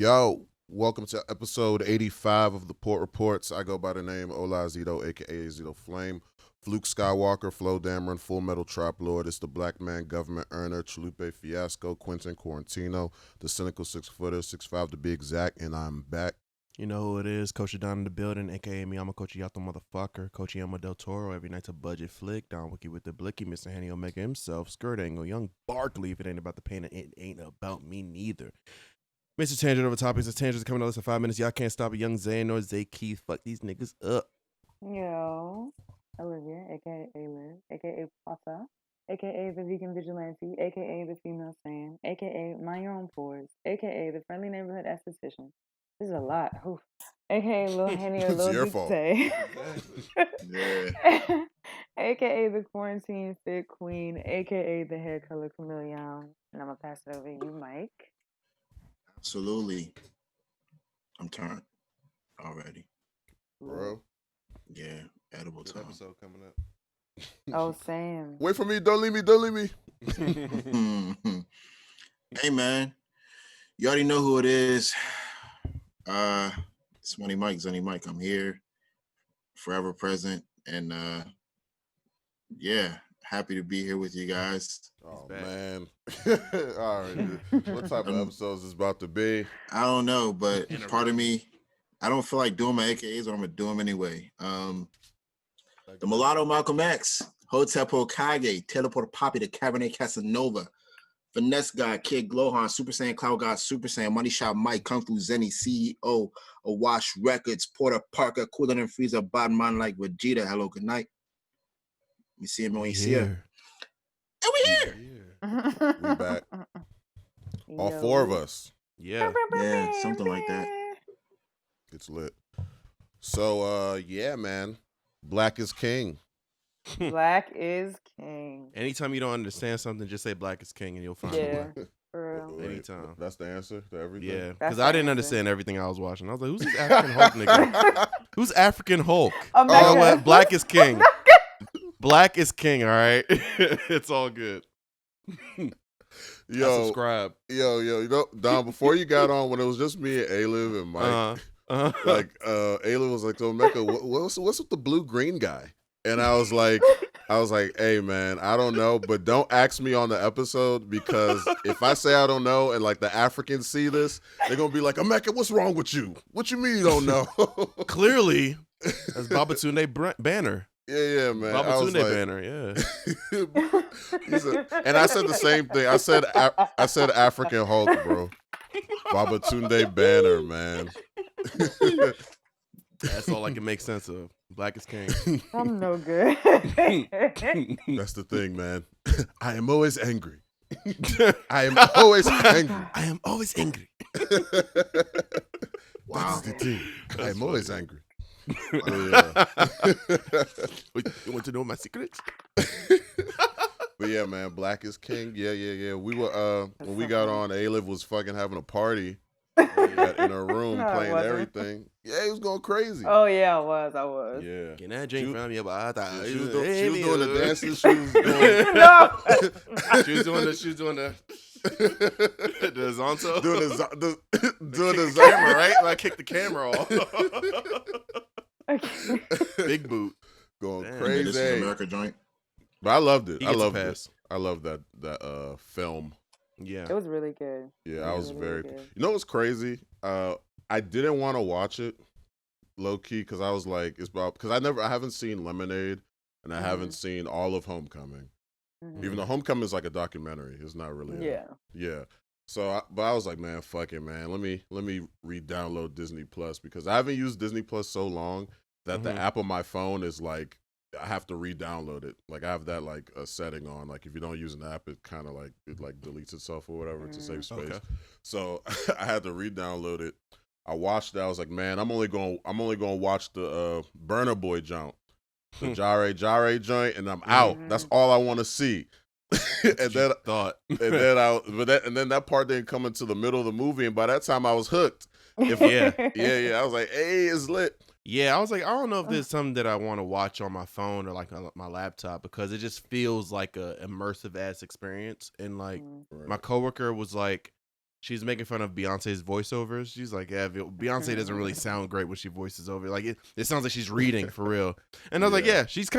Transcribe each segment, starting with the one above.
Yo, welcome to episode 85 of the Port Reports. I go by the name Ola Zito, aka Zito Flame. Fluke Skywalker, Flo Dameron, Full Metal Trap Lord. It's the Black Man Government Earner, Lupe Fiasco, Quentin Quarantino, the Cynical 6-footer, 6'5" to be exact, and I'm back. You know who it is, Coach Don in the building, a.k.a. me, I'm a Coach Yato motherfucker, Coach Yama Del Toro, every night's a budget flick, Don Wiki with the blicky, Mr. Henny Omega himself, Skirt Angle, Young Barkley, if it ain't about the pain, it ain't about me neither. Mr. Tangent over topics, the tangents are coming out less than 5 minutes, y'all can't stop it, Young Zay nor Zay Keith, fuck these niggas up. Yo, Olivia, aka Liv, aka Pata, aka the vegan vigilante, aka the female Sam, aka mind your own pores, aka the friendly neighborhood esthetician. This is a lot. Oof. Aka Lil Henny or It's Lil your fault. Dictate. Yeah. Aka the quarantine fit queen, aka the hair color chameleon. And I'm gonna pass it over to you, Mike. Absolutely. I'm turned already. Bro. Yeah, edible Good time. episode coming up. Oh, Sam. Wait for me, don't leave me, don't leave me. Hey, man. You already know who it is. It's Money Mike, Zunny Mike. I'm here, forever present, and yeah, happy to be here with you guys. Oh, man. All right. What type of episodes is about to be? I don't know, but part of me, I don't feel like doing my AKAs, but I'm gonna do them anyway. The Mulatto Malcolm X, Hotep Hokage, Teleport Poppy, the Cabernet Casanova, Finesse God, Kid Glohan, Super Saiyan Cloud God, Super Saiyan, Money Shot Mike, Kung Fu Zenny, CEO, Awash Records, Porter Parker, Cooler than Freezer, Bottom Man like Vegeta. Hello, good night. You see him when you see him. And we here. We back. All four of us. Yeah. Yeah, something like that. It's lit. So, yeah, man. Black is king. Black is king. Anytime you don't understand something, just say black is king and you'll find Yeah, the way. for real. Anytime. That's the answer to everything? Yeah, That's because the I didn't answer. understand everything I was watching. I was like, who's this African Hulk nigga? Who's African Hulk? You know Omega. what? Black is king. Black is king, all right? It's all good. I subscribe. Yo, you know, Don, before you got on, when it was just me and A-Liv and Mike, like, A-Liv was like, so Mecca, what's with the blue-green guy? And I was like, hey, man, I don't know, but don't ask me on the episode, because if I say I don't know and, like, the Africans see this, they're going to be like, Mecca, what's wrong with you? What you mean you don't know? Clearly, that's Babatunde Banner. Yeah, man. Babatunde Banner, yeah. And I said the same thing. I said African Hulk, bro. Babatunde Banner, man. That's all I can make sense of. Black is king. I'm no good. That's the thing, man. I am always angry. I am always angry. I am always angry. Wow. That's the thing. I am always angry. You want to know my secrets? But yeah, man, Black is king. Yeah. We were when we got on, A-Liv was fucking having a party in her room, No, it playing wasn't. everything. Yeah, he was going crazy. Oh yeah, I was. Yeah. Can that drink from you? She was doing the dances. She was doing, No. She was doing the Zonto. doing the Camera, right? I kicked the camera off. Big boot. going Damn. crazy. This is America joint. But I loved it. He I gets a loved pass. it. I loved that film. Yeah. It was really good. Yeah, It I was really very. good. You know what's crazy? I didn't want to watch it, low key, because I was like, it's about, because I haven't seen Lemonade, and I haven't seen all of Homecoming. Mhm. Even though Homecoming is like a documentary, it's not really. Yeah. So, but I was like, man, fuck it, man. Let me re-download Disney Plus, because I haven't used Disney Plus so long that the app on my phone is like, I have to re-download it. Like, I have that like a setting on. Like, if you don't use an app, it kind of like deletes itself or whatever to save space. Okay. So I had to re-download it. I watched it. I was like, man, I'm only going to watch the Burna Boy joint, the Jare joint, and I'm out. That's all I want to see. and then that part didn't come into the middle of the movie, and by that time I was hooked. Yeah. I was like, hey, it's lit. Yeah, I was like, I don't know if there's something that I want to watch on my phone or like on my laptop, because it just feels like a immersive ass experience. And like my coworker was like, she's making fun of Beyonce's voiceovers. She's like, yeah, Beyonce doesn't really sound great when she voices over. Like it sounds like she's reading for real. And I was like, yeah, she's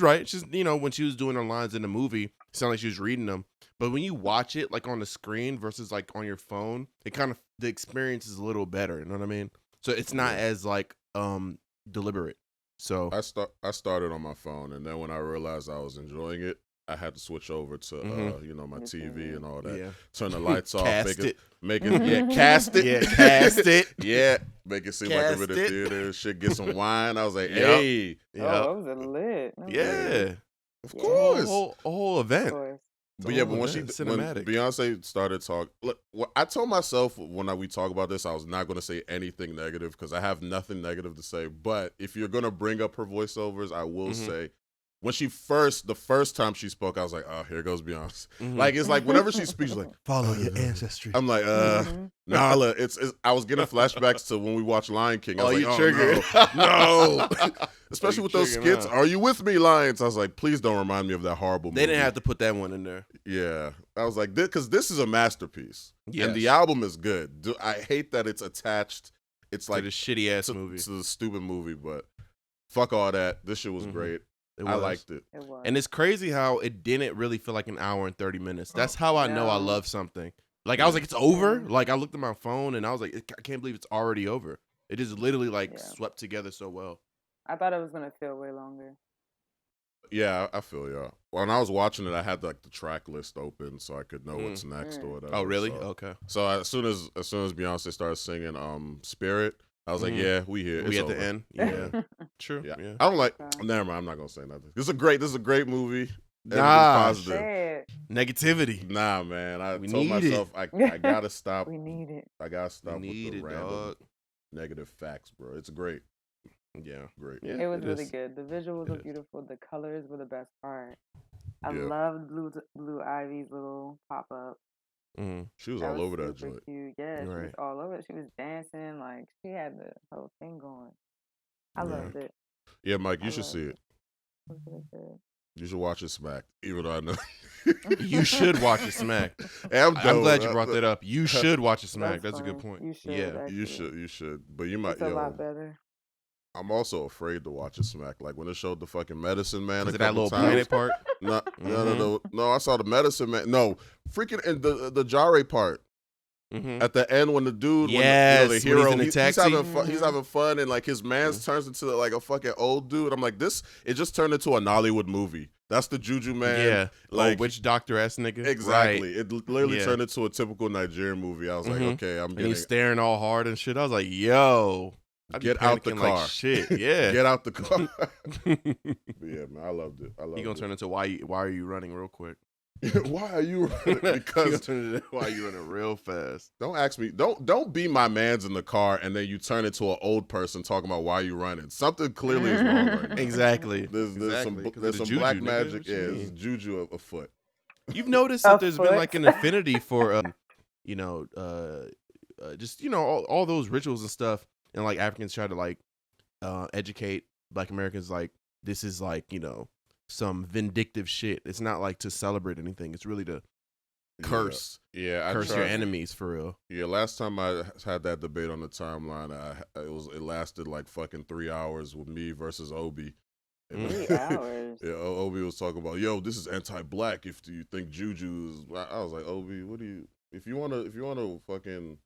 right. She's, when she was doing her lines in the movie, it sounded like she was reading them. But when you watch it like on the screen versus like on your phone, the experience is a little better. You know what I mean? So it's not as like deliberate. So I started on my phone, and then when I realized I was enjoying it, I had to switch over to my TV and all that. Yeah. Turn the lights off, Cast it. Cast it. Yeah, cast it. Yeah, make it seem like I'm in the theater. Shit, get some wine. I was like, hey, Oh, it was lit. Yeah, of course, a whole event. Of course. But when Beyonce started talking, look, I told myself when we talk about this, I was not going to say anything negative because I have nothing negative to say. But if you're going to bring up her voiceovers, I will say, when the first time she spoke, I was like, oh, here goes Beyonce. Like, it's like whenever she speaks, she's like, follow your ancestry. I'm like, Nala. I was getting flashbacks to when we watched Lion King. I was like, triggered. No. Especially with those skits. Are you with me, Lions? I was like, please don't remind me of that horrible movie. They didn't have to put that one in there. Yeah. I was like, because this is a masterpiece. Yes. And the album is good. I hate that it's attached. It's like a shitty ass movie. To the stupid movie, but fuck all that. This shit was great. I liked it. And it's crazy how it didn't really feel like an hour and 30 minutes. That's how I know I love something. Like, I was like, it's over? Like, I looked at my phone, and I was like, I can't believe it's already over. It is literally, swept together so well. I thought it was going to feel way longer. Yeah, I feel y'all. When I was watching it, I had, like, the track list open so I could know what's next or whatever. Oh, really? So, okay. So as soon as Beyonce started singing Spirit, I was like, yeah, we here. We it's at the over. end. Yeah. True. Yeah. Yeah. I don't like. Never mind. I'm not gonna say nothing. This is a great movie. Positive. Negativity. Nah, man. I told myself I gotta stop. We need it. I gotta stop with the random negative facts, bro. It's great. Yeah, great. Yeah, it was really good. The visuals were beautiful. The colors were the best part. I loved Blue Ivy's little pop up. She was all over that joint. Cute. Yeah, she was all over it. She was dancing, like she had the whole thing going. I loved it. Yeah, Mike, you should see it. It was really good. You should watch it smacked, even though I know. You should watch it smacked. Hey, I'm glad you brought that up. You should watch it smacked. That's a good point. You should. Yeah, actually. You should. But you might. It's a lot better. I'm also afraid to watch it smack. Like when it showed the fucking medicine man. Is it that little planet part? No, I saw the medicine man. No, freaking and the Jare part. At the end when the dude, the hero, he's having fun, and like his man turns into like a fucking old dude. I'm like, it just turned into a Nollywood movie. That's the Juju man. Yeah, like witch doctor ass nigga. Exactly. Right. It literally turned into a typical Nigerian movie. I was like, okay, and he's staring all hard and shit. I was like, yo. Get out the car. Like shit, yeah. Get out the car. But yeah, man, I loved it. You're gonna turn into why are you running real quick? Why are you running? Because why are you running real fast? Don't ask me. Don't be my man's in the car and then you turn into an old person talking about why you running. Something clearly is wrong right now. Exactly. There's some juju, black magic. Yeah, there's juju afoot. You've noticed that there's been like an affinity for just all those rituals and stuff. And like Africans try to like educate Black Americans like this is like, some vindictive shit. It's not like to celebrate anything. It's really to curse. Yeah, curse your enemies for real. Yeah, last time I had that debate on the timeline, it lasted like fucking 3 hours with me versus Obi. 3 hours. Yeah, Obi was talking about, yo, this is anti-black. If you think juju is, I was like, Obi, what do you? If you wanna fucking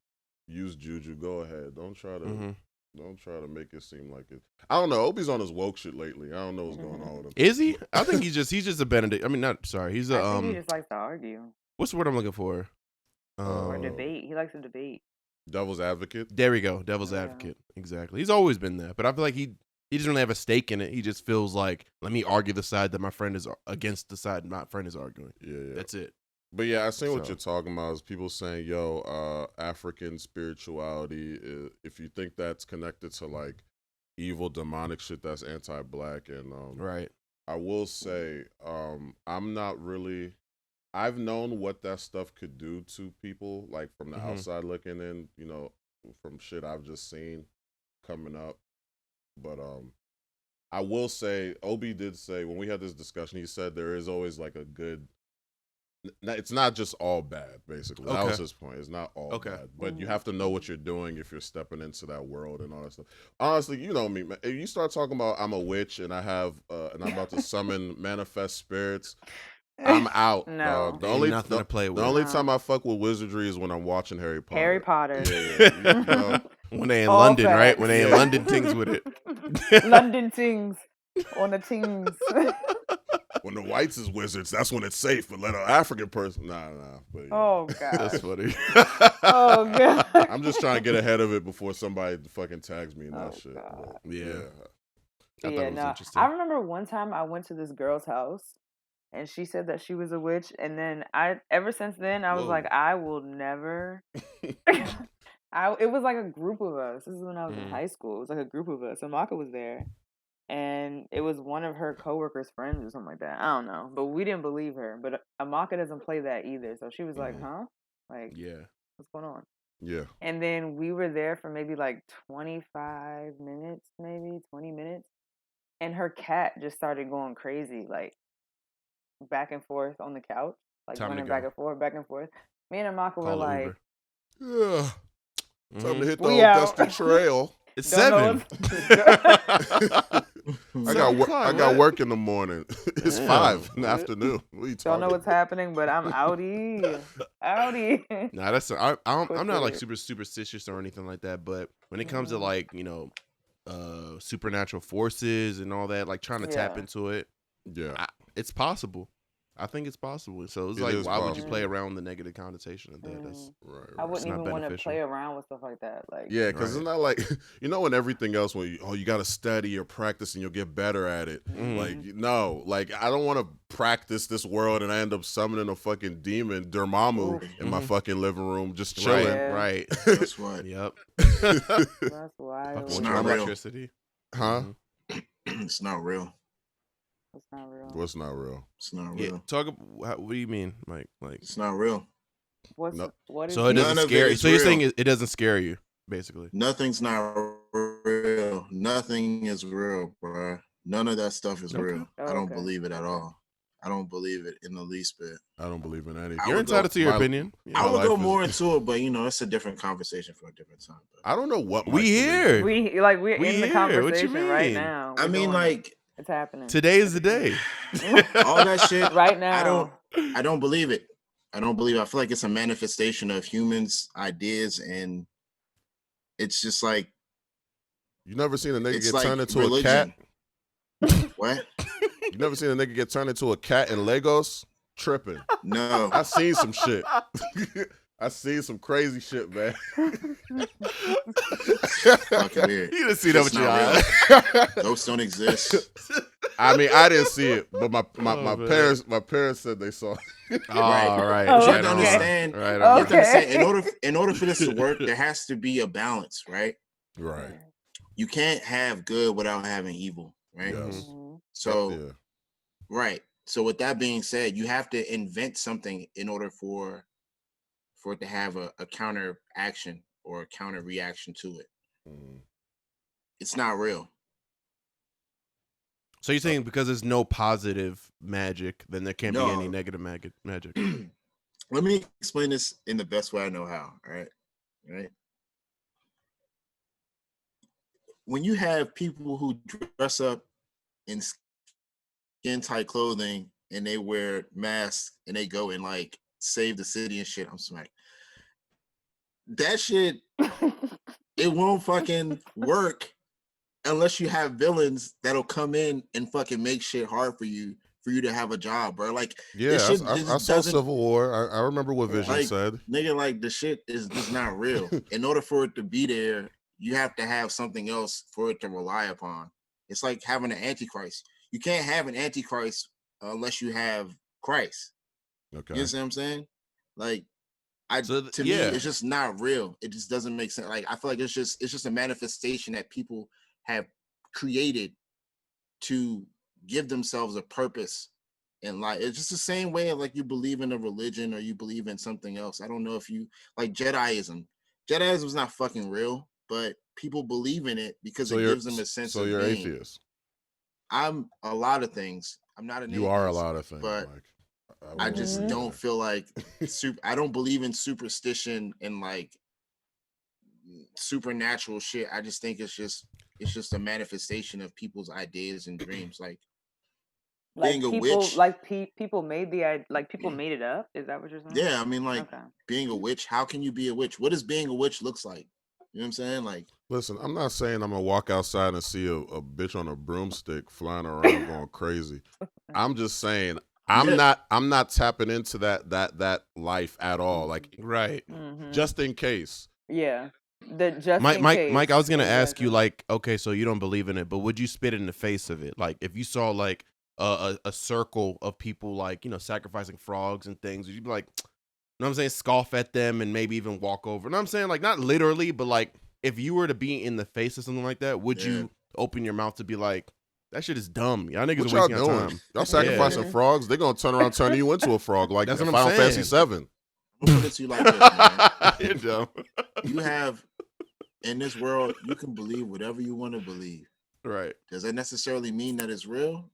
use juju, go ahead. Don't try to make it seem like it. I don't know. Obi's on his woke shit lately. I don't know what's going on with him. Is he? I think he's just a Benedict. I mean, not sorry. He's a I think he just likes to argue. What's the word I'm looking for? Or debate. He likes to debate. Devil's advocate. There we go. Devil's advocate. Exactly. He's always been that, but I feel like he doesn't really have a stake in it. He just feels like, let me argue the side that my friend is against the side my friend is arguing. Yeah. That's it. But yeah, I seen what you're talking about is people saying, yo, African spirituality, if you think that's connected to like evil demonic shit, that's anti-black. And right. I will say, I'm not really, I've known what that stuff could do to people, like from the outside looking in, from shit I've just seen coming up. But I will say, Obi did say, when we had this discussion, he said there is always like a good it's not just all bad, basically. That was Okay. his point. It's not all Okay. bad, but you have to know what you're doing if you're stepping into that world and all that stuff. Honestly, you know me, man. If you start talking about I'm a witch and I have and I'm about to summon manifest spirits, I'm out, No. dog. Ain't nothing to play The with. only No. time I fuck with wizardry is when I'm watching Harry Potter. Harry Potter. Yeah, you know. When they in All London, right? facts. When they in Yeah. London, things with it. London things on the things. When the whites is wizards, that's when it's safe. But let an African person, nah. But, yeah. Oh god. That's funny. Oh god. I'm just trying to get ahead of it before somebody fucking tags me in that Oh, shit. God. But, Yeah. yeah. I thought Yeah, it was no. interesting. I remember one time I went to this girl's house and she said that she was a witch, and then ever since then I was Whoa. like, I will never it was like a group of us. This is when I was in high school. It was like a group of us. Amaka was there. And it was one of her coworkers' friends or something like that. I don't know. But we didn't believe her. But Amaka doesn't play that either. So she was like, huh? Like, Yeah. what's going on? Yeah. And then we were there for maybe like 25 minutes, maybe 20 minutes. And her cat just started going crazy, like back and forth on the couch, like Time to running go. back and forth, back and forth. Me and Amaka were Call like, Uber. Yeah. Time to hit the We old out. dusty trail. It's Don't know 7. I got work in the morning. It's Damn. 5 in the afternoon. What are you talking don't know what's happening, but I'm outie. Outie. Nah, that's I'm not like Quick. super superstitious or anything like that, but when it comes to like, supernatural forces and all that, like trying to tap Yeah. into it, Yeah. it's possible. I think it's possible. So it's It like, is why would you possible. play around the negative connotation of that? That's Right. I right. wouldn't not even want to beneficial. play around with stuff like that. Like, Yeah, because Right. it's not like, when everything else, when you got to study or practice and you'll get better at it. Like, no, like, I don't want to practice this world and I end up summoning a fucking demon, Dormammu, in my fucking living room, just chilling. Yeah. Right. That's what. Yep. that's wild. It's Want not your real. electricity. Huh? It's not real. That's not real. What's not real? It's not Yeah. real. What do you mean, Mike? Like, It's not real. No. What is so it None doesn't of it scare you. is So you're real. saying it doesn't scare you, basically. Nothing's not real. Nothing is real, bro. None of that stuff is Okay. real. I don't Okay. believe it at all. I don't believe it in the least bit. I don't believe in anything. I You're would go- entitled to your my- opinion. I My would go life is- more into it, but it's a different conversation for a different time. But I don't know what We Mike believes here. we're We in the here. conversation What you right mean? now. I We're mean, doing it. like It's happening Today is the day. all that shit. right now. I don't believe it. I don't believe it. I feel like it's a manifestation of humans' ideas, and it's just like You never seen a nigga it's get like turned into religion. a cat? What? You never seen a nigga get turned into a cat in Legos? Tripping. No. I seen some shit. I seen some crazy shit, man. Fucking weird. You didn't see that It's with your not eyes. Those don't exist. I mean, I didn't see it, but my man. parents said they saw it. All right. Oh, You Right have to on. understand. Right You on. have to understand. Okay. In order for this to work, there has to be a balance, right? Right. You can't have good without having evil, right? Yes. Mhm. So Yeah. right. So with that being said, you have to invent something in order for it to have a counter action or a counter reaction to it. Mhm. It's not real. So you're saying because there's no positive magic, then there can't be No. any negative magic? Let me explain this in the best way I know how. All right. Right. When you have people who dress up in skin tight clothing and they wear masks and they go and like save the city and shit, I'm smacked. That shit, it won't fucking work unless you have villains that'll come in and fucking make shit hard for you to have a job, bro. Like, Yeah, this shit I just saw doesn't- Civil War. I remember what Vision Like, said. nigga, like the shit is just not real. In order for it to be there, you have to have something else for it to rely upon. It's like having an antichrist. You can't have an antichrist unless you have Christ. Okay. You know what I'm saying? Like, to me, it's just not real. It just doesn't make sense. Like, I feel like it's just a manifestation that people have created to give themselves a purpose in life. It's just the same way of like you believe in a religion or you believe in something else. I don't know if you like Jediism. Jediism is not fucking real, but people believe in it because it gives them a sense so of you're being. atheist. I'm a lot of things. I'm not an You are a atheist, lot of things, but Mike. I just don't feel like I don't believe in superstition and like supernatural shit. I just think it's just a manifestation of people's ideas and dreams. Like being a witch, people made people made it up. Is that what you're saying? Yeah, I mean, like being a witch. How can you be a witch? What does being a witch looks like? You know what I'm saying? Like, listen, I'm not saying I'm gonna walk outside and see a bitch on a broomstick flying around going crazy. I'm just saying I'm not tapping into that life at all. Like, right, just in case. Yeah. Mike, I was gonna ask you, like, okay, so you don't believe in it, but would you spit in the face of it? Like, if you saw like a circle of people, like, you know, sacrificing frogs and things, would you be like, you know what I'm saying, scoff at them and maybe even walk over? You know what I'm saying? Like, not literally, but like, if you were to be in the face of something like that, would you open your mouth to be like, that shit is dumb? Y'all niggas are wasting your time. Y'all sacrificing frogs, they're gonna turn you into a frog, like that's Final Fantasy 7. I'm gonna put it to you like this, man. You're dumb. You have, in this world, you can believe whatever you want to believe. Right. Does that necessarily mean that it's real?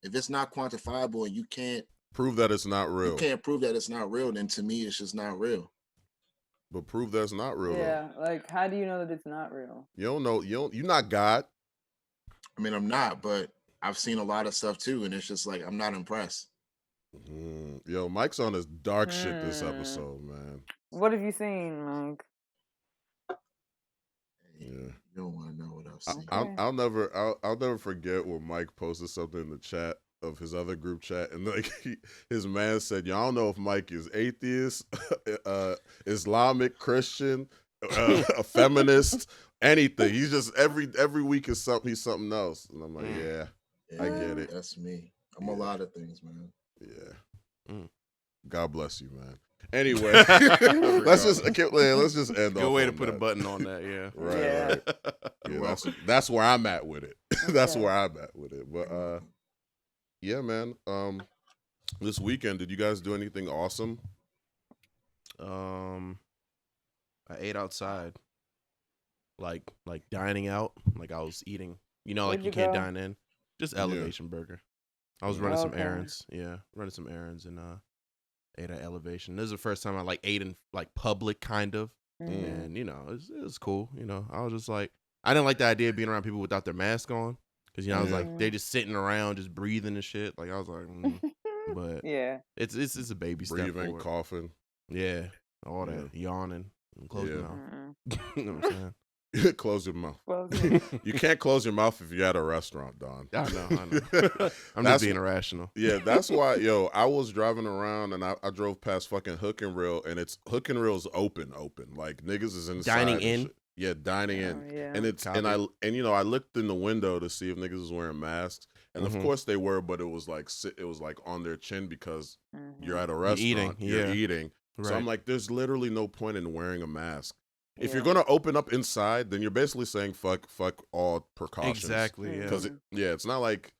If it's not quantifiable and you can't prove that it's not real, you can't prove that it's not real, then to me it's just not real. But prove that it's not real. Yeah, though. Like, how do you know that it's not real? You don't know. You're not God. I mean, I'm not, but I've seen a lot of stuff too, and it's just like I'm not impressed. Yo, Mike's on his dark shit this episode, man. What have you seen, Mike? Yeah, you don't want to know what I've seen. I'll never forget when Mike posted something in the chat of his other group chat, and like his man said, "Y'all don't know if Mike is atheist, Islamic, Christian, a feminist, anything. He's just every week is something. He's something else." And I'm like, yeah, I get it. That's me. I'm a lot of things, man. Yeah. God bless you, man. Anyway, let's just end. Good way to put a button on that. Yeah. Right. Yeah, that's where I'm at with it. That's where I'm at with it. But yeah, man. This weekend, did you guys do anything awesome? I ate outside. Like dining out. Like I was eating. You know, like you can't dine in. Just Elevation Burger. I was running some errands. Yeah, running some errands and ate at Elevation. This is the first time I like ate in like public, kind of. And you know, it was cool. You know, I was just like, I didn't like the idea of being around people without their mask on, because you know I was like, they're just sitting around, just breathing and shit. Like I was like, but it's a baby step breathing, forward. coughing, all that, yawning, and close your mouth. You know what I'm saying? Close your mouth. You can't close your mouth if you're at a restaurant, Don. I know. I'm just being irrational. Yeah, that's why, I was driving around and I drove past fucking Hook and Reel, and it's Hook and Reel's open. Like niggas is inside. Dining in? Yeah, dining in. Yeah. And it's I looked in the window to see if niggas was wearing masks. And of course they were, but it was like on their chin because you're at a restaurant. You're eating. Right. So I'm like, there's literally no point in wearing a mask. If you're gonna open up inside, then you're basically saying fuck all precautions. Exactly. Yeah. Because it's not like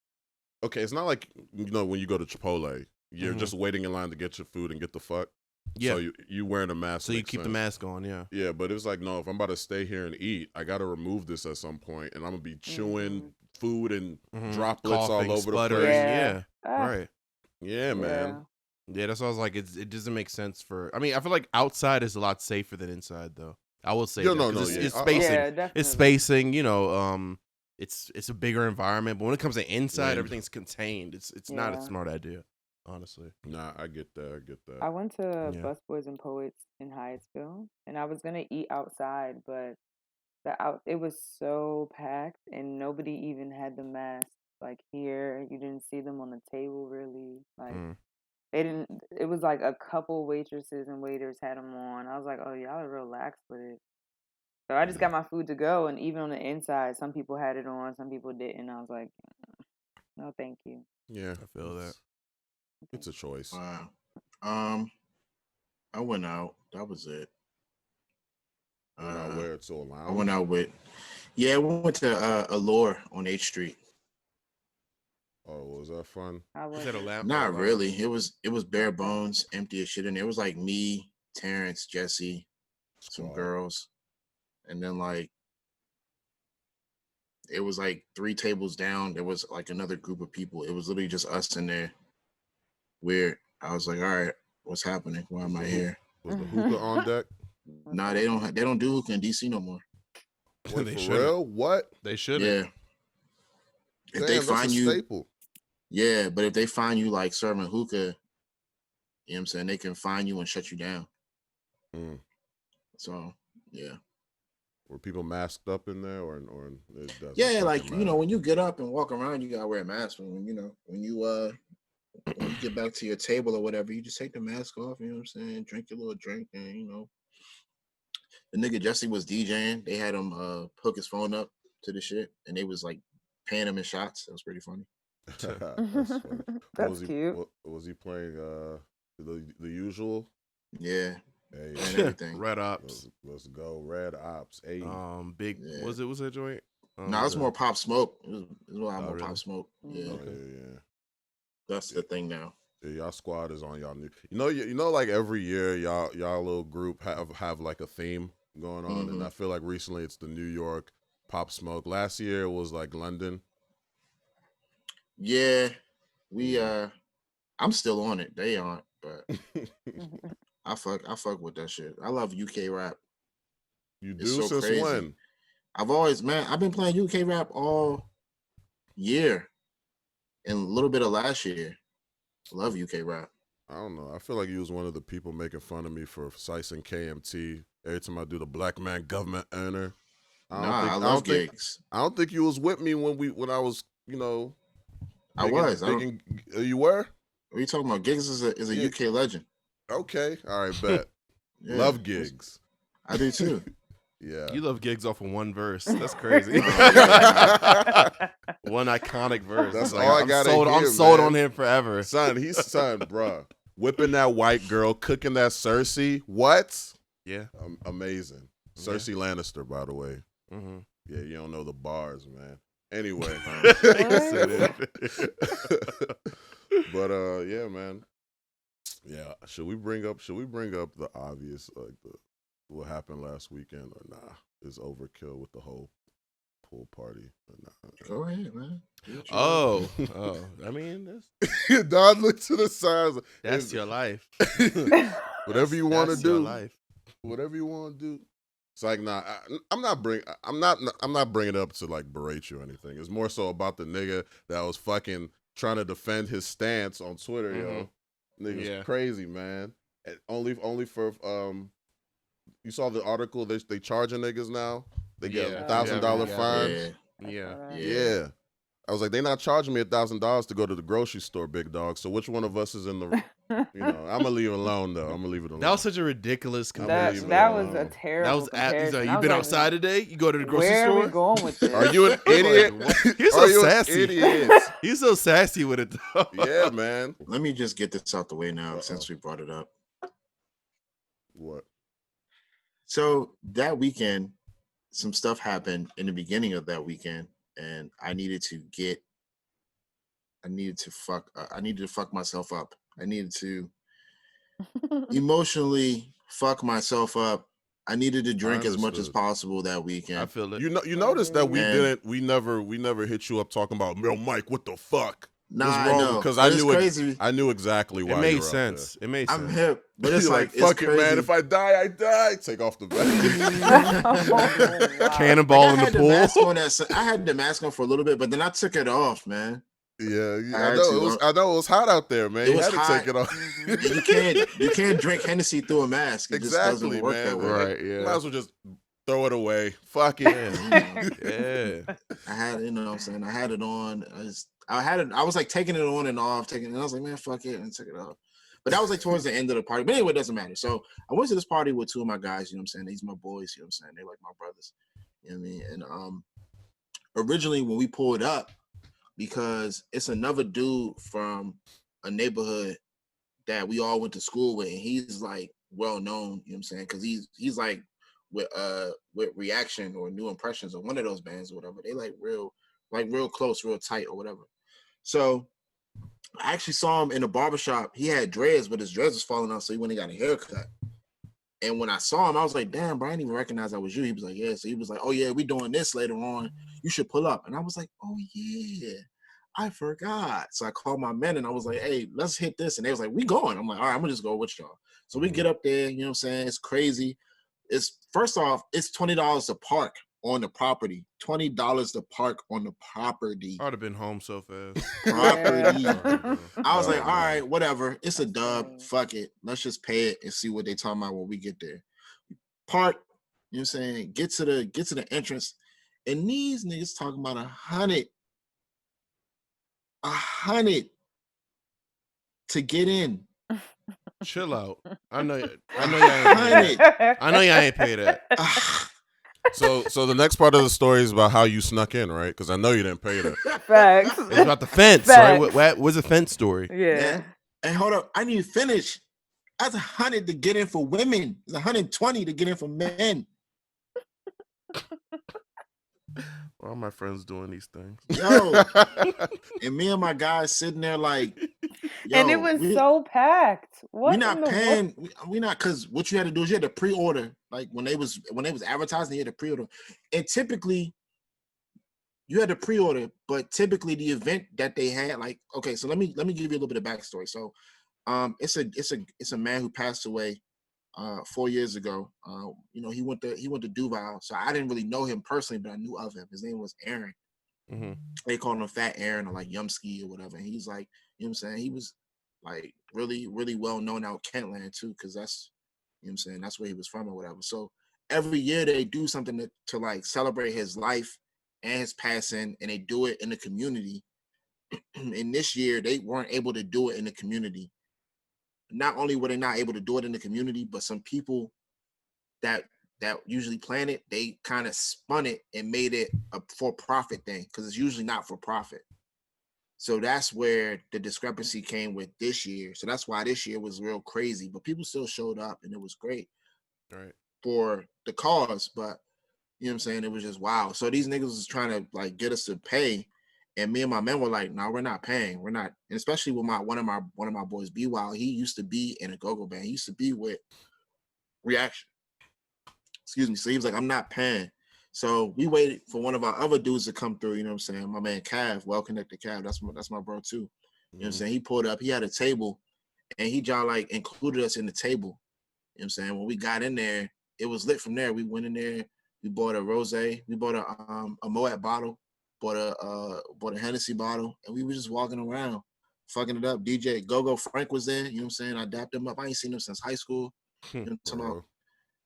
when you go to Chipotle, you're just waiting in line to get your food and get the fuck. Yeah. So you wearing a mask. So you keep the mask on. Yeah. Yeah, but it was like, no, if I'm about to stay here and eat, I got to remove this at some point, and I'm gonna be chewing food and droplets coughing, all over sputtering. the place. Yeah. Right. Yeah, man. Yeah, that's why I was like, it doesn't make sense for. I mean, I feel like outside is a lot safer than inside, though. I will say it's spacing. It's spacing. You know, it's a bigger environment. But when it comes to inside, everything's contained. It's not a smart idea, honestly. Nah, I get that. I went to Busboys and Poets in Hyattsville, and I was gonna eat outside, but it was so packed, and nobody even had the mask. Like here, you didn't see them on the table really. Like they didn't. It was like a couple waitresses and waiters had them on. I was like, oh, y'all are real lax with it. So I just got my food to go, and even on the inside, some people had it on, some people didn't. I was like, no, thank you. Yeah, I feel that. It's a choice. Wow. I went out. That was it. Where it's all lounge? I went out we went to Allure on H Street. Oh, was that fun? Was that a lamp? Not really. It was bare bones, empty as shit. And it was like me, Terrence, Jesse, some girls, and then like it was like 3 tables down. There was like another group of people. It was literally just us in there. Weird. I was like, all right, what's happening? Why am I here? Was the hookah on deck? Nah, they don't do hookah in DC no more. Wait, They for shouldn't. real? What? They shouldn't. Yeah. If Damn, they that's find a you, staple. yeah, but if they find you like serving hookah, you know what I'm saying, they can fine you and shut you down. Mm. So yeah. Were people masked up in there, or it doesn't Yeah, fucking like matter? you know, when you get up and walk around, you gotta wear a mask. When you get back to your table or whatever, you just take the mask off. You know what I'm saying? Drink your little drink, and you know, the nigga Jesse was DJing. They had him hook his phone up to the shit, and they was like paying him in shots. That was pretty funny. That's funny. That's cute. What was he playing? The usual. Yeah, Hey, and everything. Red Ops. Let's go, Red Ops. Hey, Big. Yeah. Was that joint? No, it's more Pop Smoke. It was a lot more really? Pop Smoke. Yeah, okay, yeah. that's the thing now. Yeah, y'all squad is on y'all new. You know, like every year, y'all little group have like a theme going on, and I feel like recently it's the New York Pop Smoke. Last year it was like London. Yeah, we I'm still on it. They aren't, but I fuck with that shit. I love UK rap. You do It's so since crazy. when? I've been playing UK rap all year and a little bit of last year. Love UK rap. I don't know. I feel like you was one of the people making fun of me for sicing KMT every time I do the Black Man Government Earner. I love gigs. I don't think you was with me when I was, you know. I was. You were? What are you talking about? Gigs is a UK legend. Okay. All right, bet. Yeah. Love gigs. I do too. Yeah. You love gigs off of one verse. That's crazy. One iconic verse. That's like, all I gotta hear, I'm sold man. on him forever. Son, bruh. Whipping that white girl, cooking that Cersei. What? Yeah. Amazing. Cersei Lannister, by the way. Mm-hmm. Yeah, you don't know the bars, man. Anyway. But yeah, man. Yeah. Should we bring up the obvious, like what happened last weekend, or nah? Is overkill with the whole pool party or nah? Go ahead, man. Oh. I mean, Don looked to the sides. that's your life. Whatever you want to do. Your life. Whatever you want to do. It's like, nah, I'm not bringing it up to like berate you or anything. It's more so about the nigga that was fucking trying to defend his stance on Twitter, yo. Nigga's crazy, man. And only for you saw the article, they charging niggas now. They get $1,000 fines. Yeah. I was like, they not charging me $1,000 to go to the grocery store, big dog. So which one of us is in the? You know, I'm gonna leave it alone though. I'm gonna leave it alone. That was such a ridiculous comparison. That was a terrible comparison. He's like, you been outside today? You go to the grocery store? Where are we going with this? Are you an idiot? He's so sassy. Idiot. He's so sassy with it though. Yeah, man. Let me just get this out the way now since we brought it up. What? So that weekend, some stuff happened in the beginning of that weekend, and I needed to fuck myself up. I needed to emotionally fuck myself up. I needed to drink as much as possible that weekend. I feel it. You noticed that we never hit you up talking about, yo, Mike, what the fuck? Nah, I know. Because I knew exactly why. It made sense. It made sense. I'm hip, but it's like fuck it's it, man. If I die, I die. Take off the bag. Cannonball in the pool. I had the mask on for a little bit, but then I took it off, man. Yeah, I know it was hot out there, man. You had to take it off. You can't drink Hennessy through a mask. It just doesn't work that way. Right? Yeah. Might as well just throw it away. Fuck it. Yeah. I had, you know what I'm saying? I had it on. I was like taking it on and off, and I was like, man, fuck it, and took it off. But that was like towards the end of the party. But anyway, it doesn't matter. So I went to this party with two of my guys, you know what I'm saying? These are my boys, you know what I'm saying? They're like my brothers. You know what I mean? And originally when we pulled up, because it's another dude from a neighborhood that we all went to school with, and he's like well known, you know what I'm saying? Because he's like with Reaction or New Impressions or one of those bands or whatever. They like real close, real tight or whatever. So I actually saw him in a barbershop. He had dreads, but his dreads was falling out, so he went and got a haircut. And when I saw him, I was like, damn, bro, I didn't even recognize that was you. He was like, yeah. So he was like, oh, yeah, we doing this later on. You should pull up. And I was like, oh, yeah. I forgot. So I called my men and I was like, hey, let's hit this. And they was like, we going. I'm like, all right, I'm gonna just go with y'all. So we get up there, you know what I'm saying? It's crazy. It's first off, it's $20 to park on the property. $20 to park on the property. I would have been home so fast. Property. Yeah. I was like, Oh, all man. right, whatever. It's a That's dub. funny. Fuck it. Let's just pay it and see what they talking about when we get there. Park, you know what I'm saying? Get to the entrance. And these niggas talking about 100 to get in. Chill out. I know y'all ain't pay that. I know y'all ain't pay that. So the next part of the story is about how you snuck in, right? Because I know you didn't pay that. Facts. It's about the fence, Facts. right? What's the fence story? Yeah. And hold up, I need to finish. That's 100 to get in for women. It's 120 to get in for men. Why are my friends doing these things? Yo. And me and my guys sitting there like, yo, And it was so packed. What We're not in the paying. We not, because what you had to do is you had to pre-order. Like when they was advertising, you had to pre-order. And typically, you had to pre-order, but typically the event that they had, like, okay, so let me give you a little bit of backstory. So, it's a man who passed away 4 years ago. You know, he went to Duval, so I didn't really know him personally, but I knew of him. His name was Aaron. Mm-hmm. They called him Fat Aaron or like Yumski or whatever. And he's like, you know what I'm saying? He was like really, really well known out Kentland too, because that's, you know what I'm saying, that's where he was from or whatever. So every year they do something to like celebrate his life and his passing, and they do it in the community. And this year they weren't able to do it in the community. Not only were they not able to do it in the community, but some people that usually plan it, they kind of spun it and made it a for-profit thing, because it's usually not for profit. So that's where the discrepancy came with this year. So that's why this year was real crazy, but people still showed up and it was great Right. for the cause. But you know what I'm saying? It was just wow. So these niggas was trying to like get us to pay, and me and my men were like, "No, we're not paying. We're not." And especially with one of my boys, B Wild. He used to be in a go-go band. He used to be with Reaction. Excuse me. So he was like, "I'm not paying." So we waited for one of our other dudes to come through. You know what I'm saying? My man Cav, well connected Cav. That's my bro too. You know what I'm saying? He pulled up. He had a table, and he just like included us in the table. You know what I'm saying? When we got in there, it was lit from there. We went in there. We bought a rosé. We bought a Moet bottle. Bought a Hennessy bottle, and we were just walking around, fucking it up. DJ Go-Go Frank was there. You know what I'm saying? I dapped him up. I ain't seen him since high school. You know what I'm talking about? You know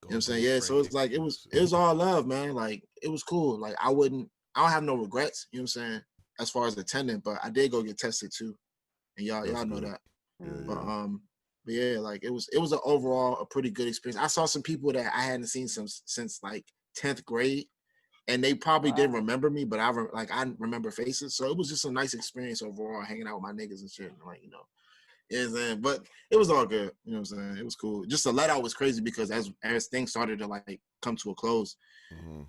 what I'm saying? Yeah. So it's like it was all love, man. Like it was cool. Like I don't have no regrets. You know what I'm saying? As far as attending, but I did go get tested too, and y'all know that. Yeah. But yeah, like it was an overall a pretty good experience. I saw some people that I hadn't seen since like 10th grade. And they probably didn't remember me, but I remember faces. So it was just a nice experience overall, hanging out with my niggas and shit. And like, you know what I'm saying? But it was all good. You know what I'm saying? It was cool. Just the let out was crazy because as things started to like come to a close,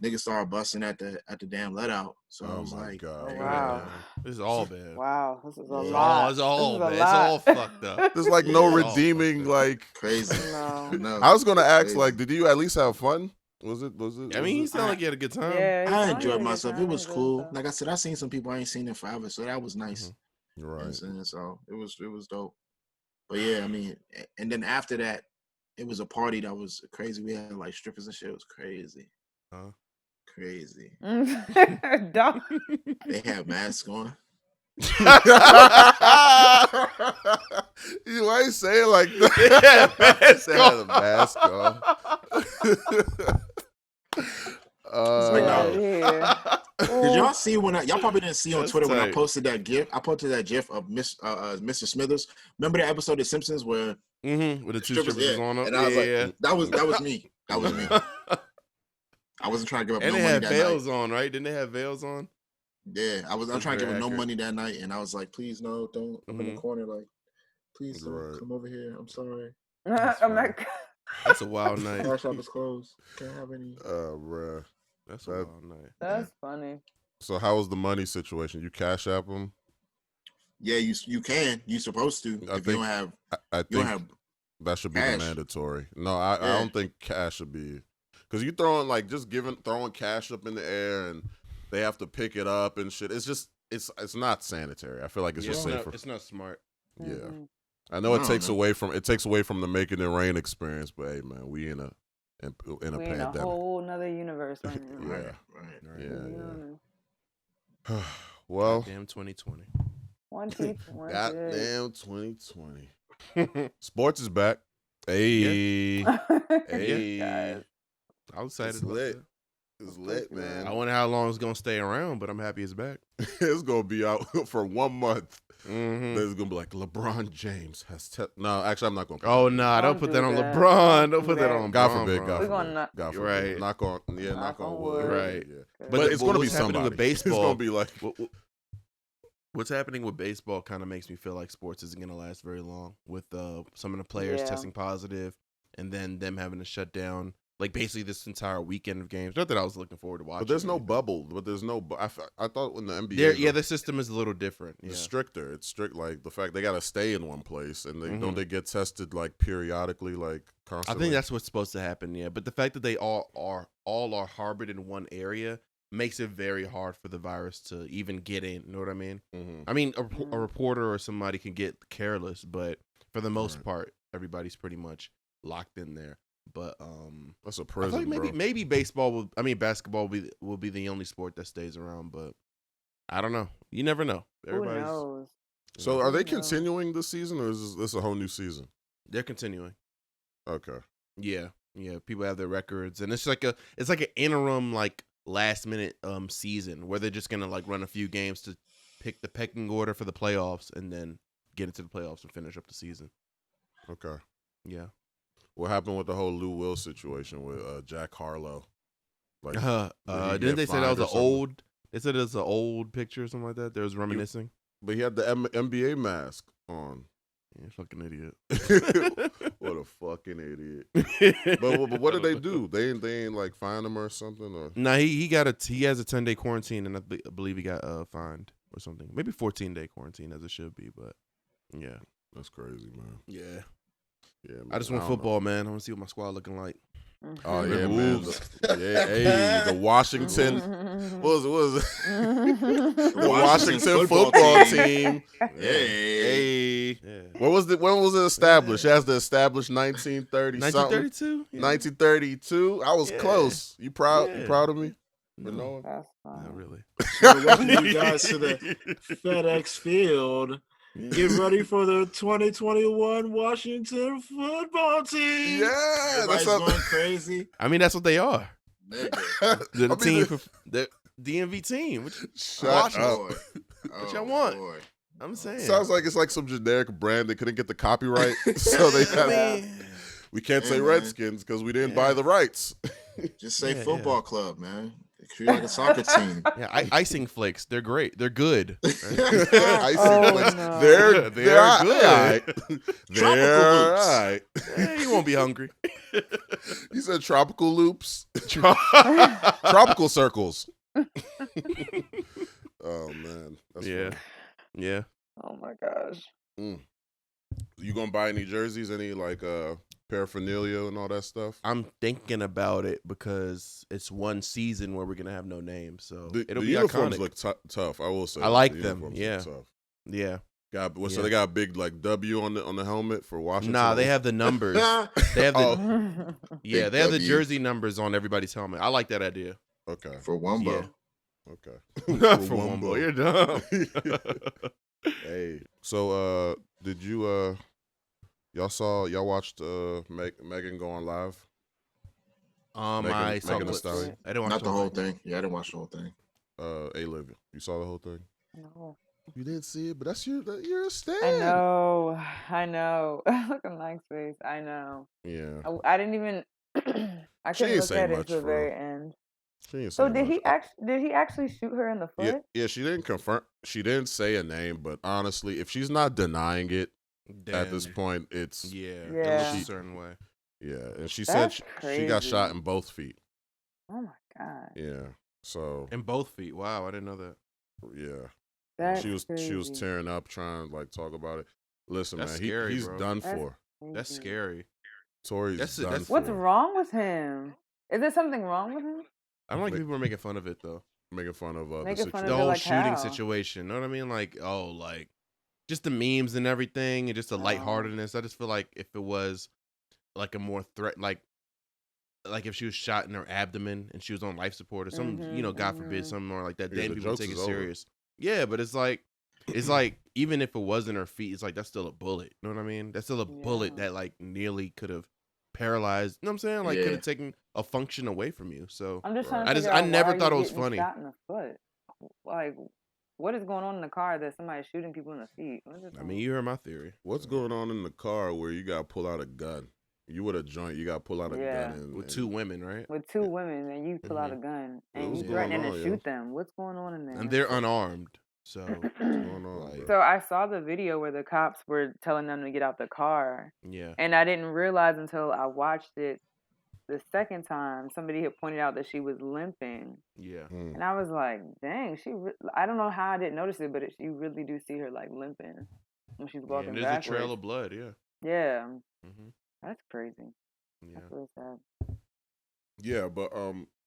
niggas started busting at the damn let out. So I was like, God. Oh, wow. This is all bad. Wow, this is a Yeah. lot. It's all This is bad. a It's all lot. fucked up. There's like no Yeah. redeeming, like crazy. No. No. I was gonna ask, Crazy. like, did you at least have fun? Was it? I mean, he sounded like he had a good time. Yeah, he I sounded enjoyed like a myself. good It was time, cool. so. Like I said, I seen some people I ain't seen in forever, so that was nice. You know what I'm Right. saying? So it was dope. But yeah, I mean, and then after that, it was a party that was crazy. We had like strippers and shit. It was crazy. Crazy. Dumb. They had masks on. You ain't saying like that. They had a mask on. Did y'all see y'all probably didn't see on That's Twitter when I tight. posted that GIF? I posted that GIF of Mr. Smithers. Remember the episode of Simpsons where with the two strippers on them? and I was Yeah. like, that was me. That was me. I wasn't trying to give up And no they money had that veils night. on, right? Didn't they have veils on? Yeah, I was That's trying to give very up no accurate. money that night, and I was like, please no, don't. I'm in the corner, like, please don't Right. come over here. I'm sorry. I'm like, That's a wild night. Cash App is closed. Can't have any. Bruh. That's a wild night. that's funny. So how was the money situation? You cash app them? Yeah, you can. You supposed to. I If you don't have, I you don't think have. that should be the cash. mandatory. No, I Yeah. don't think cash should be, because you throwing like throwing cash up in the air and they have to pick it up and shit. It's just it's not sanitary. I feel like it's just safer. It's not smart. Yeah, Mhm. I know it takes away from the making it rain experience, but hey, man, we in a We in pandemic. a whole nother universe right now. Yeah, Right. yeah. Well, goddamn 2020. 2020. goddamn 2020. Sports is back. Hey, hey, Guys. I'm excited it's about lit. that. It's lit, man. I wonder how long it's gonna stay around, but I'm happy it's back. It's gonna be out for 1 month. Mm-hmm. There's gonna be like LeBron James has. No, actually, I'm not gonna. Oh no! Don't put that on that. LeBron. Don't put that that. on. God Bron, forbid. bro. God We're forbid. gonna God forbid. Right. Knock on. Yeah. Knock on wood. Right. Yeah. But it's gonna be what's happening somebody with baseball? It's gonna be like. What's happening with baseball kind of makes me feel like sports isn't going to last very long with some of the players testing positive and then them having to shut down like basically this entire weekend of games. Not that I was looking forward to watching. But there's no anything. bubble. But there's no. I thought when the NBA. The system is a little different. It's Yeah. stricter. It's strict. Like the fact they got to stay in one place and they Mhm. don't they get tested like periodically, like I constantly. think that's what's supposed to happen. Yeah, but the fact that they all are harbored in one area makes it very hard for the virus to even get in. You know what I mean? Mhm. I mean, a reporter or somebody can get careless, but for the most Right. part, everybody's pretty much locked in there. But That's a I feel prison, like bro. maybe basketball will be the only sport that stays around. But I don't know. You never know. Who knows? So are they Who knows? continuing this season or is this a whole new season? They're continuing. Okay. Yeah. People have their records, and it's like an interim like last minute season where they're just gonna like run a few games to pick the pecking order for the playoffs, and then get into the playoffs and finish up the season. Okay. Yeah. What happened with the whole Lou Will situation with Jack Harlow? Like, Didn't they say that was an old? They said it was an old picture or something like that. There was reminiscing. But he had the NBA mask on. Yeah, fucking idiot. What a fucking idiot. But what did they do? They ain't like find him or something or. Nah, he has a 10-day quarantine, and I believe he got fined or something. Maybe 14-day quarantine as it should be, but yeah. That's crazy, man. Yeah. Yeah, man. I just want football, man. I want to see what my squad looking like. Oh yeah, man. The Washington. What was it? The Washington football team. Hey. Yeah. When was it established? It has to establish 1930 1932? Yeah. 1932. I was close. You proud? Yeah. You proud of me? No, That's not fine. really. So welcome you guys to the FedEx Field. Get ready for the 2021 Washington football team. Yeah, Everybody's going crazy. I mean, that's what they are. Nigga. They're the I mean, team, the DMV team. Shut up. Lord. What y'all want? Lord. I'm saying. Sounds like it's like some generic brand that couldn't get the copyright, so they had. We can't say man. Redskins because we didn't buy the rights. Just say Yeah, football club, man. Treat it like a soccer team. Yeah, icing flakes. They're great. They're good. I Oh, see. no. They're They're good. good. They're all right. Yeah, you won't be hungry. You said tropical loops, tropical circles. Oh man, that's Yeah. funny. Yeah. Oh my gosh. You gonna buy any jerseys, any like paraphernalia and all that stuff? I'm thinking about it because it's one season where we're gonna have no name, so it'll the be uniforms iconic. look tough. I will say. I like the them, uniforms yeah. look tough. Yeah. So Yeah. they got a big like W on the helmet for Washington. Nah, they have the numbers. They have the Oh. yeah, Big they have the W. jersey numbers on everybody's helmet. I like that idea. Okay. For Wumbo. Yeah. Okay. For one boy, you're dumb. Hey, so did you y'all watched Megan go on live? I saw Megan Thee clips. Stallion. I didn't watch Not the whole thing. Yeah, I didn't watch the whole thing. A-Liv, you saw the whole thing? No. You didn't see it, but that's you're a stan. I know. Look at Mike's face. I know. Yeah. I didn't even. I She couldn't ain't look say at it much, to the for very real. end. She didn't So say did much. he actually shoot her in the foot? Yeah, she didn't confirm. She didn't say a name, but honestly, if she's not denying it at this Then, point, it's Yeah. It Yeah. looks a certain way. yeah. And she That's said she got shot crazy. in both feet. Oh my god. Yeah. So In both feet. Wow, I didn't know that. yeah, That's she was crazy. tearing up trying to like talk about it. Listen, That's man, scary, he's bro. done That's for. That's crazy. scary. Tory's That's- done that's- for. What's wrong with him? Is there something wrong with him? I don't like Wait. people are making fun of it though. making fun of the whole shooting situation. You know what I mean? Like, just the memes and everything, and just the lightheartedness. I just feel like if it was like a more threat, like if she was shot in her abdomen and she was on life support or something, God forbid, something more like that, then people take it serious. Yeah, but it's like even if it wasn't her feet, it's like that's still a bullet. You know what I mean? That's still a bullet that like nearly could have paralyzed. You know what I'm saying? Like could have taken a function away from you. So I'm just trying to figure out, I never thought it was getting funny. Shot in the foot. Like, what is going on in the car that somebody's shooting people in the feet? I mean, you heard my theory. What's going on in the car where you got to pull out a gun? You with a joint, you got to pull out a gun. With two women, right? With two women, and you pull out a gun, and you threatening to shoot them. What's going on in there? And they're unarmed. So what's going on? So I saw the video where the cops were telling them to get out the car. Yeah. And I didn't realize until I watched it the second time, somebody had pointed out that she was limping. Yeah. And I was like, dang, I don't know how I didn't notice it, but you really do see her like limping when she's walking there's backwards. a trail of blood, yeah. Yeah. That's crazy. Yeah. That's really sad. Yeah, but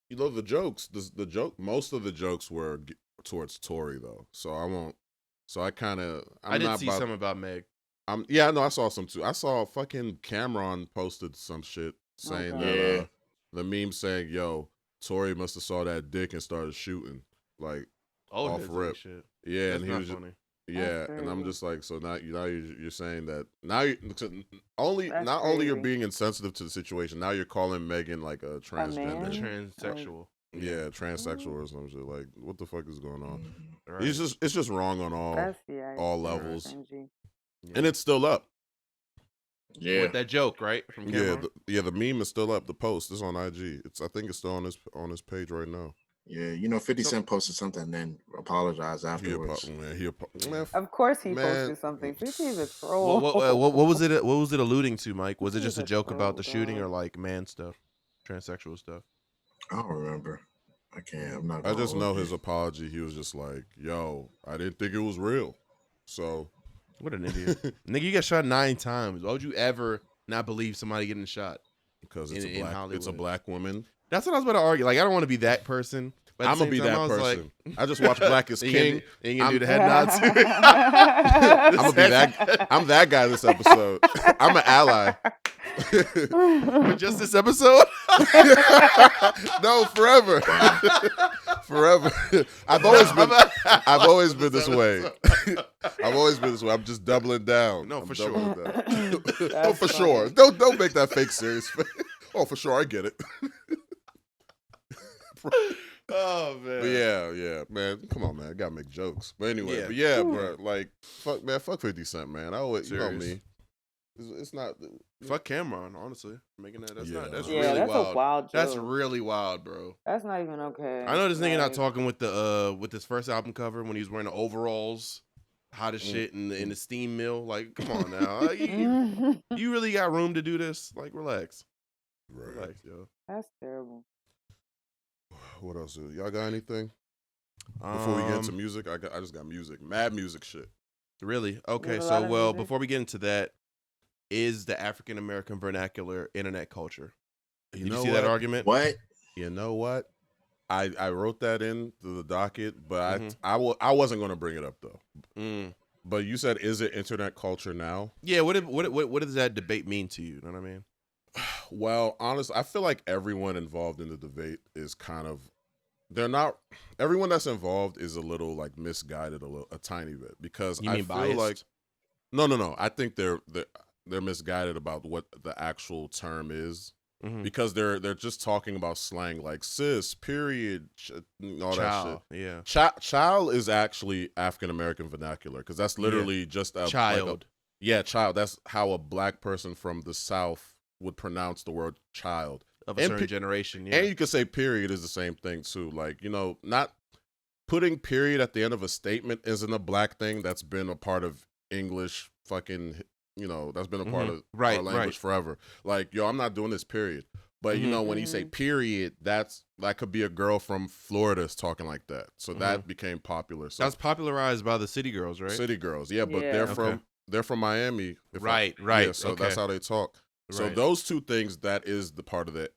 the jokes, most of the jokes were towards Tory though. So I won't. So I kind of. I did see some about Meg. Yeah, no, I saw some too. I saw fucking Cameron posted some shit saying that the meme saying, "Yo, Tory must have saw that dick and started shooting like off rip." Shit. Yeah, that's and he was funny. Yeah, and I'm just like, so now you're saying that not only you're being insensitive to the situation, now you're calling Megan like a transgender, transsexual. Yeah, transsexual or some shit. Like, what the fuck is going on? Right. It's just wrong on all levels, and it's still up. Yeah, with that joke, right? From the meme is still up. The post is on IG. I think it's still on his page right now. Yeah, 50 Cent posted something and then apologized afterwards. Of course he posted something. 50 is a troll. What was it? What was it alluding to, Mike? Was it just a joke about the shooting or like man stuff, transsexual stuff? I don't remember. I can't. I'm not. I just know his apology. He was just like, "Yo, I didn't think it was real." So, what an idiot, nigga! You got shot 9 times. Why would you ever not believe somebody getting shot? Because it's a black woman. That's what I was about to argue. Like, I don't want to be that person. But I'm gonna be that person. Like, I just watch Black is King. You can do the head nods. I'm that guy this episode. I'm an ally. But just this episode? No, forever. Forever. I've always been this way. I've always been this way. I'm just doubling down. No, for sure. Oh, for sure. Don't make that fake serious face. Oh, for sure. I get it. Oh man. But yeah, man. Come on, man. I gotta make jokes. But anyway, bro. Like, fuck 50 Cent, man. I always, you know me. It's not. Fuck Cameron, honestly. Making that. That's that's really wild. A wild joke. That's really wild, bro. That's not even okay. I know this nigga not talking with with his first album cover when he was wearing the overalls, hot as shit in the steam mill. Like, come on now. Like, you really got room to do this? Like, relax. Right. Relax, yo. That's terrible. What else? Y'all got anything? Before we get into music, I just got music. Mad music shit. Really? Okay, so before we get into that, is the African American vernacular internet culture? Did you see that argument? What? You know what? I wrote that into the docket, but I wasn't going to bring it up though. But you said, is it internet culture now? Yeah. What does that debate mean to you? You know what I mean? Well, honestly, I feel like everyone involved in the debate is kind of, everyone that's involved is a little like misguided a tiny bit, because I feel biased? Like, no. I think they're misguided about what the actual term is, because they're just talking about slang like cis, period, all child, that shit. Yeah. Child is actually African American vernacular, because that's literally just a child. Child. That's how a black person from the South would pronounce the word child of a certain generation. Yeah. And you could say period is the same thing too. Like, not putting period at the end of a statement isn't a black thing. That's been a part of English fucking, that's been a part of our language forever. Like, yo, I'm not doing this, period. But when you say period, that could be a girl from Florida talking like that. So that became popular. So that's popularized by the City Girls, right? City Girls, yeah, but they're from Miami. Right. Yeah, so that's how they talk. So those two things, that is the part of the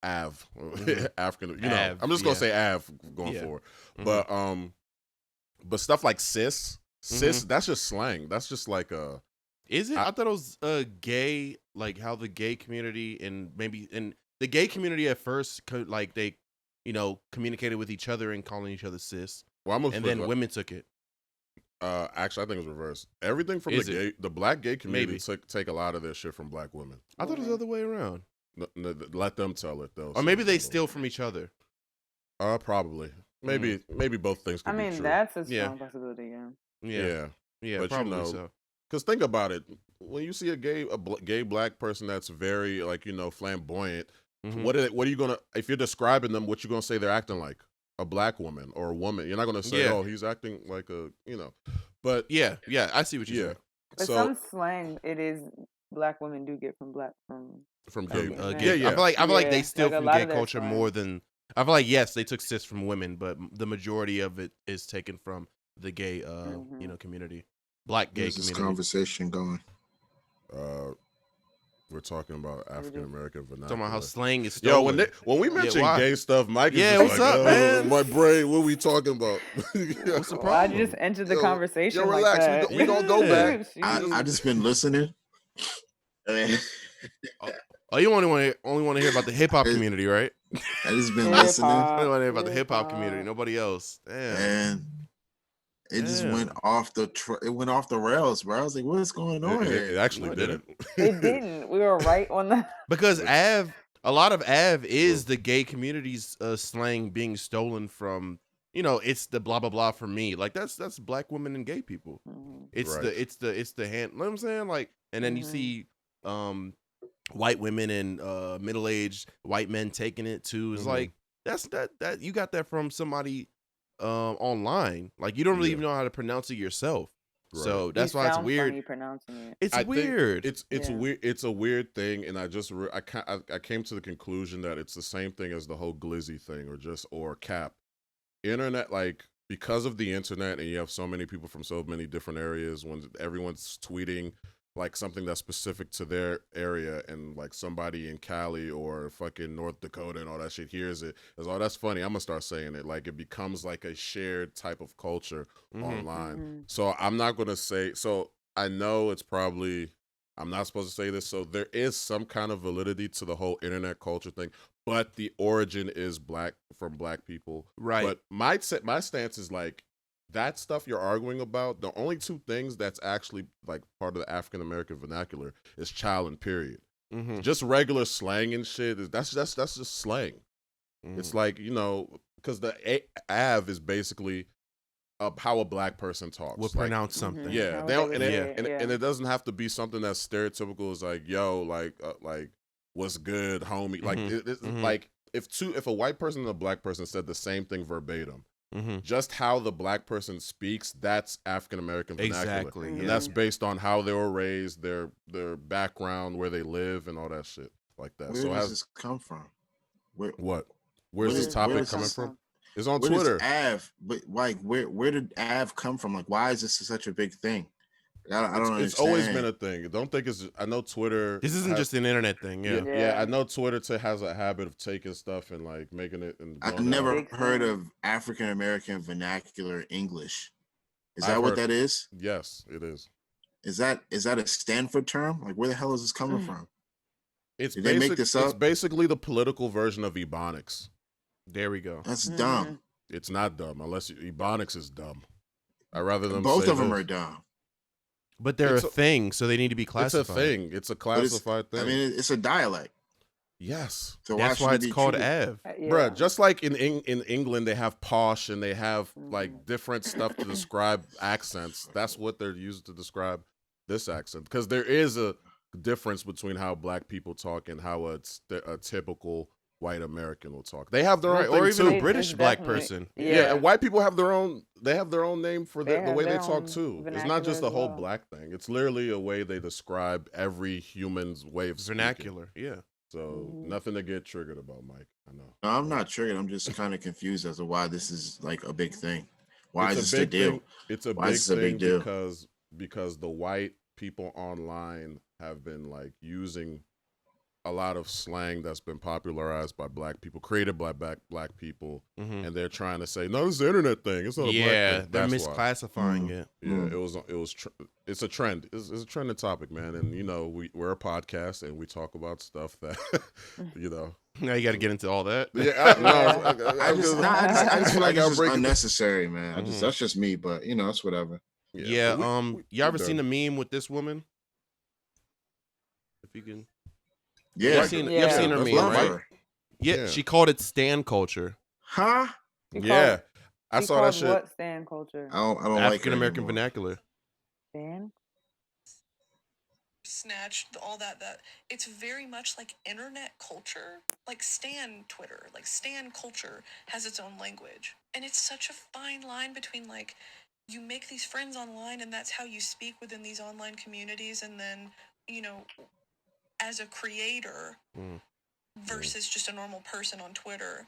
AAVE, African. You know, AAVE, I'm just gonna say AAVE going forward. But stuff like cis, that's just slang. That's just like a. Is it? I thought it was gay, like how the gay community and maybe in the gay community at first, like they, communicated with each other and calling each other cis. Well, and then women took it. Actually, I think it was reversed. Everything from the black gay community take a lot of their shit from black women. I thought it was the other way around. Let them tell it though. Or maybe they steal from each other. Probably. Maybe both things could be true. That's a strong possibility, Yeah, but probably so. Because think about it, when you see a gay black person that's very flamboyant, what are you gonna, if you're describing them, what you gonna say they're acting like? A black woman or a woman. You're not gonna say, oh, he's acting like a, But yeah, I see what you're saying. But some slang it is black women do get from gay. Yeah. I feel like they steal from gay culture more than. I feel like yes, they took cis from women, but the majority of it is taken from the gay, community, black gay community. Where's this conversation going? We're talking about African American vernacular. Talking about how slang is stolen. Yo, when we mention gay stuff, Mike is just like, up, man? My brain, what are we talking about? What's the problem? I just entered the conversation. Yo, relax. Like that. We gonna go back. I just been listening. You only want to hear about the hip hop community, right? I just been listening. I only want to hear about the hip hop community. Nobody else. Damn. And it just went off the rails, bro. I was like, what's going on here? It actually didn't. It didn't. We were right on the because a lot of AAVE is the gay community's slang being stolen from. It's the blah blah blah for me. Like that's black women and gay people. It's the hand. You know what I'm saying? Like, and then you see white women and middle-aged white men taking it too. It's like that you got that from somebody online. Like you don't really even know how to pronounce it yourself. Right. So that's why it's weird. Funny pronouncing it. It's weird. It's weird. It's a weird thing, and I came to the conclusion that it's the same thing as the whole glizzy thing, or cap. Internet, like because of the internet, and you have so many people from so many different areas. When everyone's tweeting like something that's specific to their area, and like somebody in Cali or fucking North Dakota and all that shit hears it, is that's funny. I'm gonna start saying it. Like it becomes like a shared type of culture online. So I'm not gonna say. So I know it's probably I'm not supposed to say this. So there is some kind of validity to the whole internet culture thing, but the origin is from black people, right? But my stance is like. That stuff you're arguing about, the only two things that's actually like part of the African American vernacular is child and period. Just regular slang and shit. That's just slang. It's like, because the AAVE is basically how a black person talks. Will pronounce something. Yeah. They don't, and it doesn't have to be something that's stereotypical. It's like, yo, like what's good, homie? Like like if a white person and a black person said the same thing verbatim. Just how the black person speaks, that's African American vernacular. Exactly. And that's based on how they were raised, their background, where they live, and all that shit like that. Where does this come from? Where's this topic coming from? It's on Twitter. AAVE, but like where did AAVE come from? Like why is this such a big thing? I don't understand. It's always been a thing. I know Twitter. This isn't just an internet thing. Yeah. I know Twitter has a habit of taking stuff and like making it. I've never heard of African American vernacular English. Is that what that is? Yes, it is. Is that a Stanford term? Like where the hell is this coming from? Did they make this up? It's basically the political version of Ebonics. There we go. That's dumb. It's not dumb unless Ebonics is dumb. I'd rather them. Both of them are dumb. But they're a thing, so they need to be classified. It's a thing. It's a classified thing. I mean, it's a dialect. Yes. So that's why it's called AAVE. Bruh, just like in England, they have posh and they have like different stuff to describe accents. That's what they're using to describe this accent. Because there is a difference between how black people talk and how a typical white American will talk. They have their own, or even a British black person. Yeah, and white people have their own. They have their own name for the way they talk too. It's not just a whole black thing. It's literally a way they describe every human's way of speaking. Vernacular. Yeah. So nothing to get triggered about, Mike. I know. No, I'm not triggered. I'm just kind of confused as to why this is like a big thing. Why is this a deal? It's a big thing because the white people online have been like using a lot of slang that's been popularized by black people, created by black people, and they're trying to say, no, this is the internet thing. It's not a black thing. They're That's misclassifying it. Yeah, it's a trend. It's a trending topic, man. And we're a podcast and we talk about stuff that Now you got to get into all that. Yeah, I just feel like it's just breaking unnecessary, man. That's just me, but it's whatever. Yeah. You ever seen the meme with this woman? If you can. Yeah. You've seen her meme, right? Yeah, she called it stan culture. Huh? Yeah. I saw that shit. What stan culture? I don't like African American vernacular. Stan? Snatched, all that it's very much like internet culture, like stan Twitter, like stan culture has its own language, and it's such a fine line between like you make these friends online and that's how you speak within these online communities, and then as a creator versus just a normal person on Twitter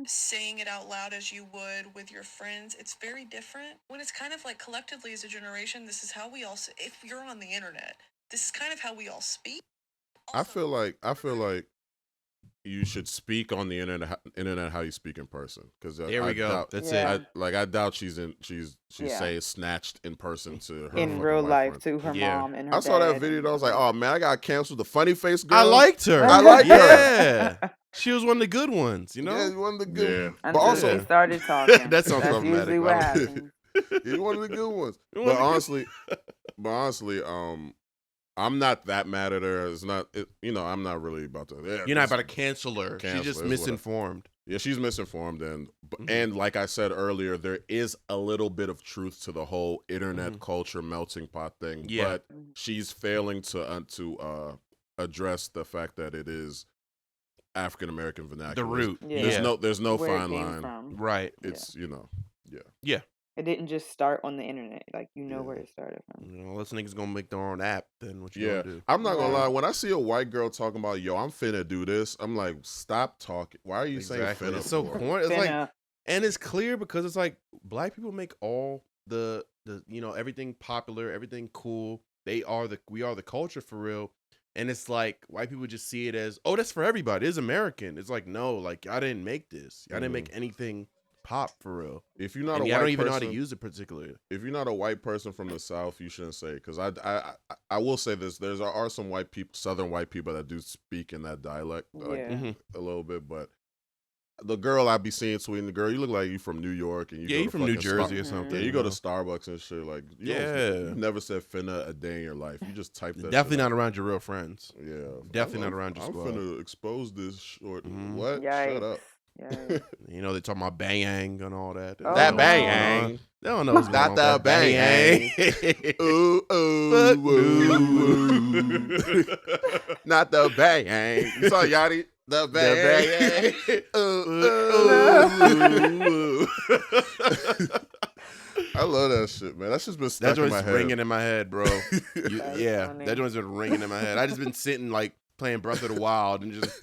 saying it out loud as you would with your friends. It's very different when it's kind of like collectively as a generation, this is how we all, if you're on the internet, this is kind of how we all speak. I feel like you should speak on the internet how you speak in person. Because there we go. That's it. I doubt she's say snatched in person to her in real life friend. to her mom and her I saw that dad. video and I was like, oh man, I got canceled. The funny face girl. I liked her. I liked her. Yeah. She was one of the good ones, Yeah, one of the good ones. Until But also they started talking. That sounds That's problematic. usually what happens. He's one of the good ones. But honestly, I'm not that mad at her. It's not, I'm not really about to. Yeah, You're not about to cancel her. She's just her, misinformed. Yeah, she's misinformed, and like I said earlier, there is a little bit of truth to the whole internet culture melting pot thing. Yeah. But she's failing to address the fact that it is African American vernacular. The root. Yeah. There's no Where it fine came line. from. Right. It's Yeah. It didn't just start on the internet. Like, where it started from. Unless niggas gonna make their own app, then what you Yeah, gonna do? I'm not gonna lie. When I see a white girl talking about, yo, I'm finna do this, I'm like, stop talking. Why are you saying finna? It's so for? corny. It's Finna. like, and it's clear because it's like black people make all the everything popular, everything cool. We are the culture for real. And it's like white people just see it as, oh, that's for everybody. It's American. It's like, no, like I didn't make this. I didn't make anything pop for real. If you're not and a white I don't person, even know how to use it particularly. If you're not a white person from the South, you shouldn't say it. Because I will say this: there are some white people, Southern white people that do speak in that dialect, a little bit. But the girl I be seeing tweeting, the girl, you look like you from New York, and you from New Jersey or something. Yeah, you go to Starbucks and shit. Like, you never said finna a day in your life. You just type that. Definitely not around your real friends. Yeah, definitely not around your squad. I'm finna expose this short. What? Yikes. Shut up. Yeah. They talking about bang and all that. Oh, that no. bang. They don't know what's going on. Not the bang. Ooh, ooh, ooh. Not the bang. You saw Yachty? The bang. Ooh, ooh. I love that shit, man. That's just been stuck in my head. Ringing in my head, bro. Funny. That joint's been ringing in my head. I just been sitting like playing Breath of the Wild and just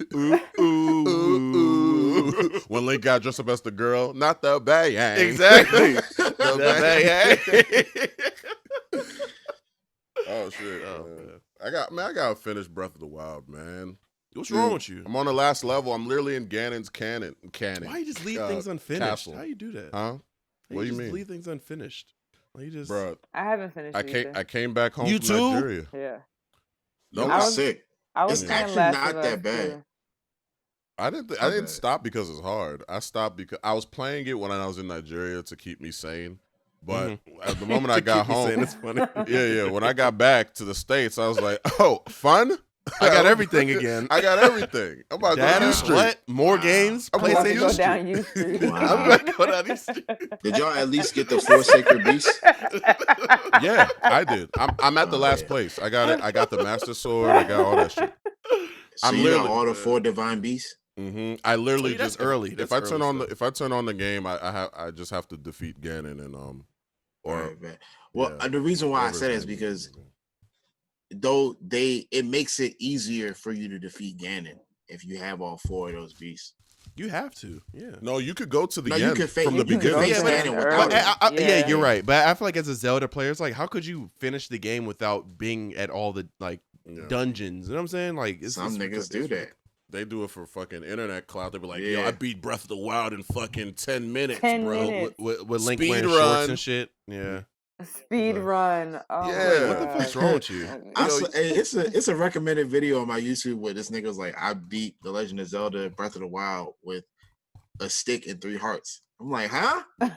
when Link got dressed up as the girl, not the bang. Exactly. the bang. Oh shit. Man. I gotta finish Breath of the Wild, man. What's wrong with you? I'm on the last level. I'm literally in Ganon's cannon. Why you just leave things unfinished? Castle. How you do that? Huh? What do you mean? Leave things unfinished. You just, bro. I haven't finished I came back home from too? Nigeria. Yeah. No, I was sick. I was It's playing actually Last not of that Us, bad. too. I didn't stop because it's hard. I stopped because I was playing it when I was in Nigeria to keep me sane. But at the moment I got home, it's funny. yeah. When I got back to the States, I was like, oh, fun? I got everything again. I got everything. I'm about to go down U Street. What? More games? I'm I'm about to PlayStation go Street. down U Street. I'm going to go down these streets. Did y'all at least get the 4 sacred beasts? Yeah, I did. I'm at the last place. I got it. I got the Master Sword. I got all that shit. So I'm you got literally- all the 4 divine beasts? I literally That's just early. If That's I turn early on if I turn on the game, I just have to defeat Ganon and Right, man. Well, yeah, the reason why I whatever said it his is name because though it makes it easier for you to defeat Ganon if you have all 4 of those beasts. You have to, yeah. No, you could go to the No, you end can from the you can beginning. face Yeah, Ganon but- without it. Yeah, you're right. But I feel like as a Zelda player, it's like, how could you finish the game without being at all the like dungeons. You know what I'm saying? Like some niggas do that. They do it for fucking internet clout. They be like, Yeah. yo, I beat Breath of the Wild in fucking 10 minutes, 10 bro. minutes. With Link Speed wearing run. shorts and shit. Yeah. Speed run. Oh Yeah. my What the God. fuck's wrong with you? Hey, it's a recommended video on my YouTube where this nigga was like, I beat The Legend of Zelda Breath of the Wild with a stick and 3 hearts. I'm like, huh? Did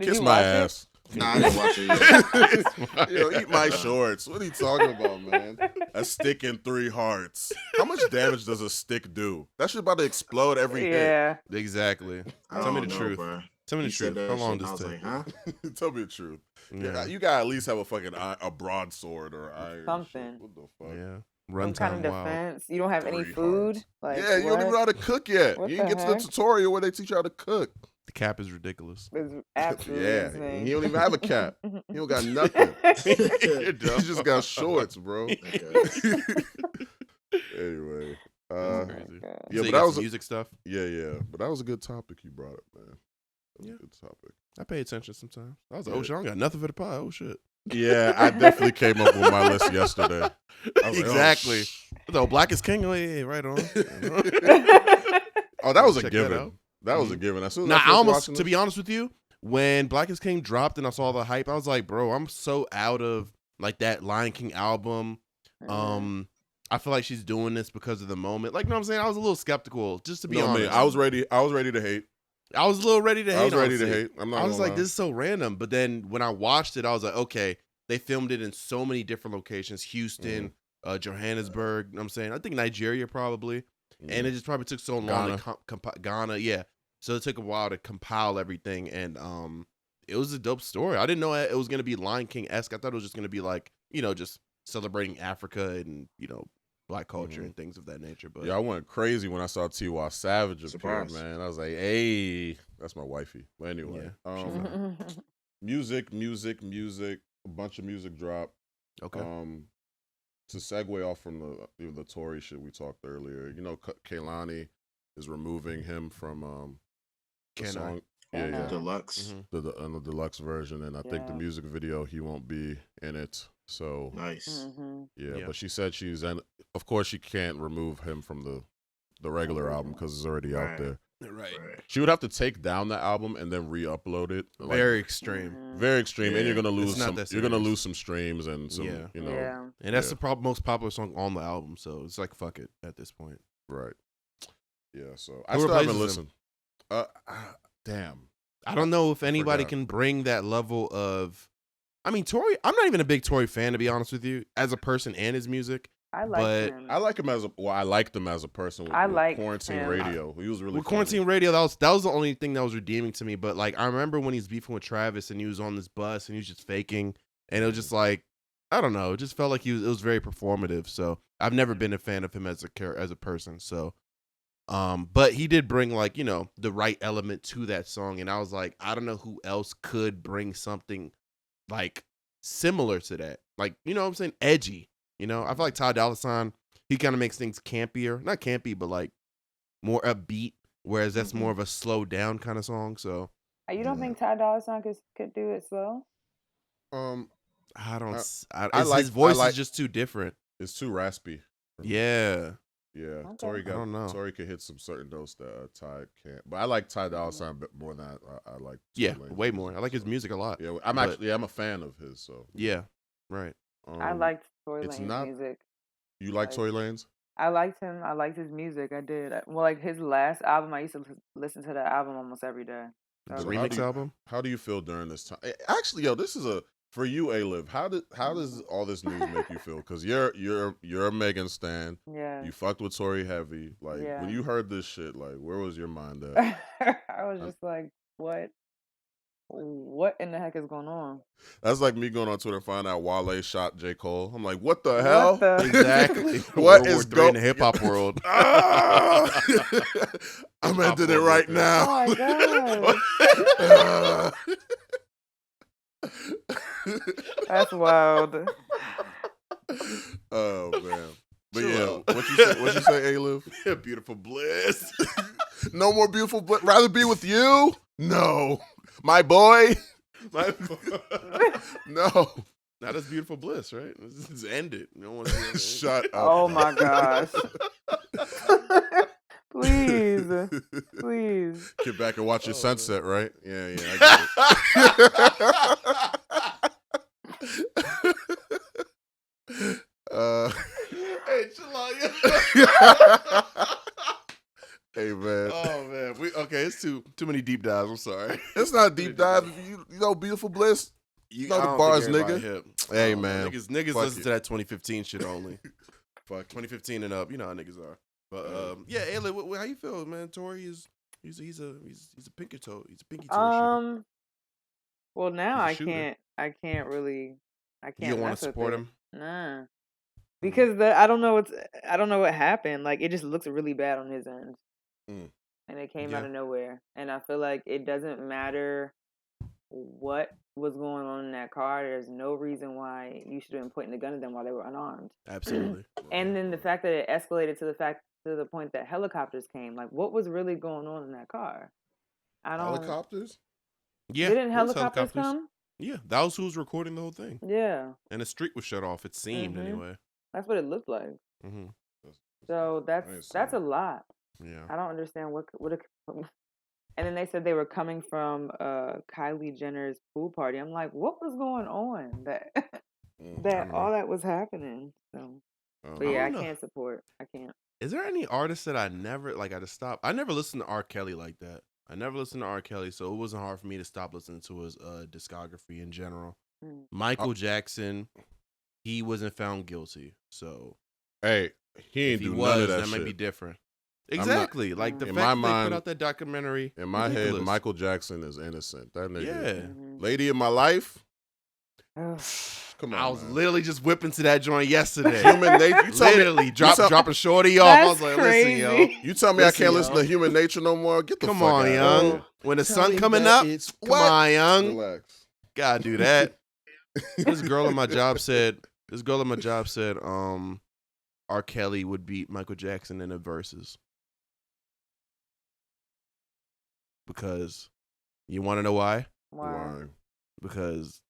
Kiss you my watch it? ass. Nah, I didn't watch it yet. Yo, eat my shorts. What are you talking about, man? A stick and 3 hearts. How much damage does a stick do? That shit about to explode every hit. Yeah. Exactly. I Tell me don't the know, truth. bro. Tell me He the said truth. that How long shit, and I does was this like, take? huh? Tell me the truth. Yeah. You gotta at least have a fucking a broadsword or iron. Something. Shit. What the fuck? Yeah. Some kind Runtime of wild. defense. You don't have any 3 food. hearts. Like, Yeah, you don't even know how to cook yet. What You didn't the get to the heck? tutorial where they teach you how to cook. The cap is ridiculous. It's absolutely Yeah, insane. he don't even have a cap. He don't got nothing. He just got shorts, bro. Anyway, That's crazy. God. yeah, So but you got that was some music stuff. yeah, but that was a good topic you brought up, man. That was Yeah. a good topic. I pay attention sometimes. I was like, Yeah. oh shit, I don't got nothing for the pie. Oh shit. Yeah, I definitely came up with my list yesterday. I was like, Exactly. So Black is King. Oh yeah, right on. Oh, that was a Check that given. out. That was a given. As soon as Nah, I I finished almost, watching to this- be honest with you, when Black is King dropped and I saw the hype, I was like, bro, I'm so out of like that Lion King album. I feel like she's doing this because of the moment. Like, you know what I'm saying? I was a little skeptical, just to be No, honest. man, I was ready to hate. I was a little ready to hate. I was ready to honestly. hate. I'm not I was gonna like, lie. this is so random. But then when I watched it, I was like, okay, they filmed it in so many different locations: Houston, Johannesburg. You know what I'm saying, I think Nigeria probably, and it just probably took so long to Ghana, yeah. So it took a while to compile everything, and it was a dope story. I didn't know it was gonna be Lion King-esque. I thought it was just gonna be like, just celebrating Africa and Black culture and things of that nature. But Yeah, I went crazy when I saw T.Y. Savage appear, Surprise. man. I was like, hey, that's my wifey. But anyway, music, a bunch of music dropped. okay, To segue off from the Tory shit we talked earlier, Kaelin is removing him from the Can I? song. Can Yeah, I? yeah. Deluxe. On the deluxe version, and I think the Yeah. music video he won't be in it. So Nice. yeah, Yeah. but she said and of course she can't remove him from the regular album because it's already out Right. there. right, She would have to take down the album and then re-upload it. Like, very extreme. very extreme, and you're gonna It's lose not some. that You're gonna serious. lose some streams and some. Yeah. Yeah. And that's Yeah. the most popular song on the album, so it's like fuck it at this point. Right. Yeah. So I Who still haven't replaces him? listened. Damn. I don't know if anybody forgot. can bring that level of. I mean, Tory. I'm not even a big Tory fan, to be honest with you, as a person and his music. I like But him. I like him I liked him as a person. With, I with like Quarantine him. Radio. He was really With funny. Quarantine Radio, that was the only thing that was redeeming to me. But like, I remember when he's beefing with Travis and he was on this bus and he was just faking, and it was just like, I don't know, it just felt like it was very performative. So I've never been a fan of him as a person. So, but he did bring like the right element to that song, and I was like, I don't know who else could bring something like similar to that, like what I'm saying, edgy. I feel like Ty Dolla $ign, he kind of makes things campier, not campy, but like more upbeat, whereas that's more of a slow down kind of song. So You don't think Ty Dolla $ign could do it slow? I don't. his voice is just too different. It's too raspy. Yeah. Yeah, Okay. Tory I don't know. Tory could hit some certain notes that Ty can't. But I like Ty Dolla $ign a bit more than I like. Yeah, Tory Lanez way music, more. I like his so. music a lot. Yeah, But- I'm a fan of his. So Yeah. Right. I liked Tory it's Lanez not- music. You like like- Tory Lanez? I liked him. I liked his music. I did. Well, like his last album, I used to listen to that album almost every day. The So remix album. How do you feel during this time? Actually, yo, this is for you, A-Liv. How does all this news make you feel? Because you're a Megan stan. Yeah. You fucked with Tory heavy. Like Yeah. when you heard this shit, like where was your mind at? I was just like, what? What in the heck is going on? That's like me going on Twitter and finding out Wale shot J. Cole. I'm like, what the hell? the- Exactly. What World is War III in the hip hop world? Ah! I'm Hip-hop ending it world right right now. Oh my That's wild. Oh man. But Chill yeah, out. what you say, A-Liv? Beautiful bliss. No more beautiful, but rather be with you? No. My boy? No. Not as beautiful bliss, right? Just end it. You don't want to Shut up. Oh my gosh. Please. Get back and watch your sunset, right? Yeah, I get it. Hey, chill out. Hey man. Oh man. It's too many deep dives. I'm sorry. It's not a deep dive. You know, beautiful bliss. You know the bars, nigga. Hey man. Niggas listen to that 2015 shit only. Fuck 2015 and up. You know how niggas are. But yeah, Ellis, how you feel, man? Tory he's a pinky toe. He's a pinky toe. Well, now He's a shooter. I can't really. You don't want to support him? Nah. Because I don't know what happened. Like, it just looks really bad on his end. And it came out of nowhere. And I feel like it doesn't matter what was going on in that car. There's no reason why you should have been pointing the gun at them while they were unarmed. Absolutely. And then the fact that it escalated to the point that helicopters came. Like, what was really going on in that car? Helicopters? Yeah. Didn't helicopters come? Yeah, that was who was recording the whole thing. Yeah. And the street was shut off. It seemed anyway. That's what it looked like. Mm-hmm. So that's a lot. Yeah. I don't understand what. And then they said they were coming from Kylie Jenner's pool party. I'm like, what was going on that all that was happening? So, but yeah, I can't support. I can't. Is there any artist that I never I to stop? I never listened to R. Kelly like that. I never listened to R. Kelly, so it wasn't hard for me to stop listening to his discography in general. Michael Jackson, he wasn't found guilty, so hey, he ain't do none of that shit. Might be different. Exactly, like the fact that they put out that documentary. In my head, Michael Jackson is innocent. That nigga, Lady of My Life. Come on, I was literally just whipping to that joint yesterday. Human Nature. Literally dropping Shorty off. I was like, crazy. listen, yo. You tell me I can't listen to Human Nature no more? Get the fuck on, out. young. When the sun coming up, come on, young. Relax. Gotta do that. This girl at my job said, R. Kelly would beat Michael Jackson in the verses. Because you want to know why? Why? Because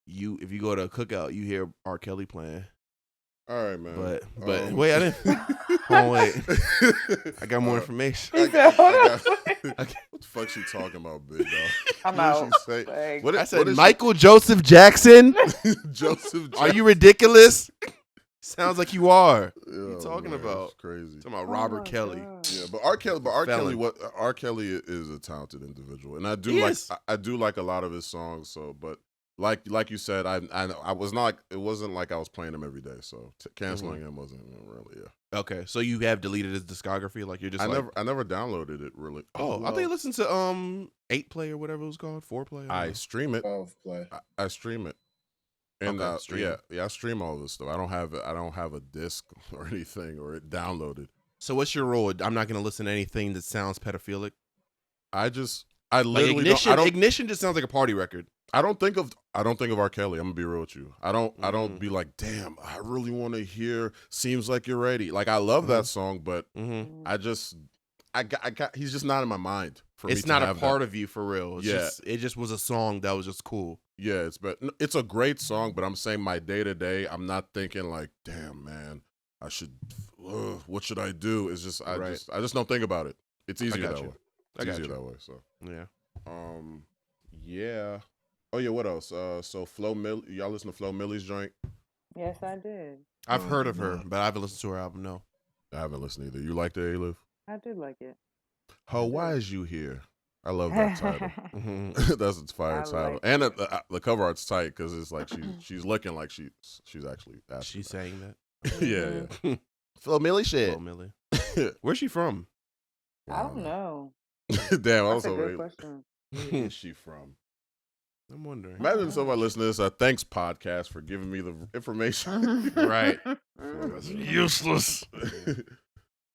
if you go to a cookout, you hear R. Kelly playing. All right, man. But wait, I didn't. Oh wait, I got more information. He said, hold on. What the fuck she talking about, big dog? I'm out. What I said Michael Joseph Jackson. Joseph Jackson. Are you ridiculous? Sounds like you are. What are you Oh, talking man, about? it's crazy. Talking about Robert Kelly. God. Yeah, but R. Kelly is a talented individual, and I do like a lot of his songs. So, but like you said, I was not. It wasn't like I was playing him every day. So canceling him wasn't really. Yeah. Okay, so you have deleted his discography, like you're just. I never downloaded it really. Oh, I think you listened to 8 Play or whatever it was called, 4 Play. I stream it. 12 play. I stream it. And stream. I stream all this stuff. I don't have a disc or anything or it downloaded. So what's your rule? I'm not going to listen to anything that sounds pedophilic. I literally Ignition just sounds like a party record. I don't think of R. Kelly. I'm gonna be real with you. I don't be like, damn, I really want to hear Seems Like You're Ready. Like I love that song, but I got he's just not in my mind. It's not a part of you for real. It just was a song that was just cool. Yeah, it's a great song, but I'm saying my day to day, I'm not thinking like, damn man, I should. What should I do? It's just I just don't think about it. It's easier that way. It's easier that way. So yeah. Yeah. Oh yeah. What else? So y'all listen to Flo Millie's joint? Yes, I did. I've heard of her, but I haven't listened to her album. No, I haven't listened either. You liked it, A-Liv? I did like it. Ho, why is you here? I love that title. That's its fire title, and the cover art's tight because it's like she's looking like she's actually. She's saying that. Yeah. Flo Millie shit. Flo Millie. Where's she from? I don't know. Damn, That's a good question. Where is she from? I'm wondering. Imagine somebody listening to this. Thanks podcast for giving me the information. Right. That's useless.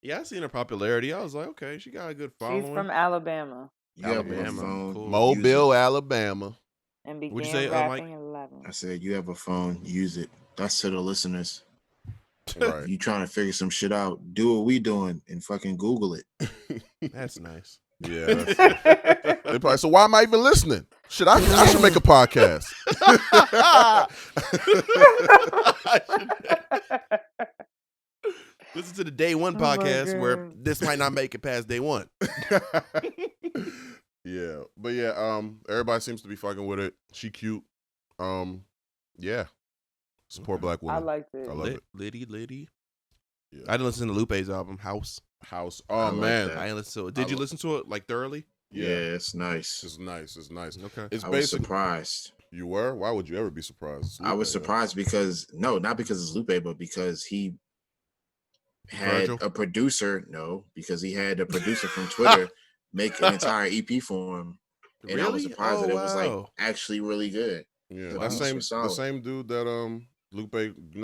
Yeah, I seen her popularity. I was like, okay, she got a good following. She's from Alabama. Alabama. Cool. Mobile, Alabama. And began What'd you say, rapping Mike? at 11. I said, you have a phone, use it. That's to the listeners. Right. You trying to figure some shit out, do what we doing and fucking Google it. That's nice. Yeah. They probably, so why am I even listening? Shit, I should make a podcast. Listen to the Day One Oh my podcast where God. this might not make it past day one. Yeah, but yeah, everybody seems to be fucking with it. She cute. Yeah. Support black I women. liked it. I love it. Liddy. Yeah. I didn't listen to Lupe's album, House. House. I Oh like man. that. I didn't listen to it. Did you listen to it like thoroughly? Yeah, it's nice. It's nice. It's nice. Okay. It's I was basically. surprised. You were? Why would you ever be surprised? It's I was Lupe, man. surprised because not because it's Lupe, but because he had Virgil? a producer. No, because he had a producer from Twitter make an entire EP for him, and I was Really? surprised Oh, that it was like wow. actually really good. Yeah, The that beats were the solid. same dude that Lupe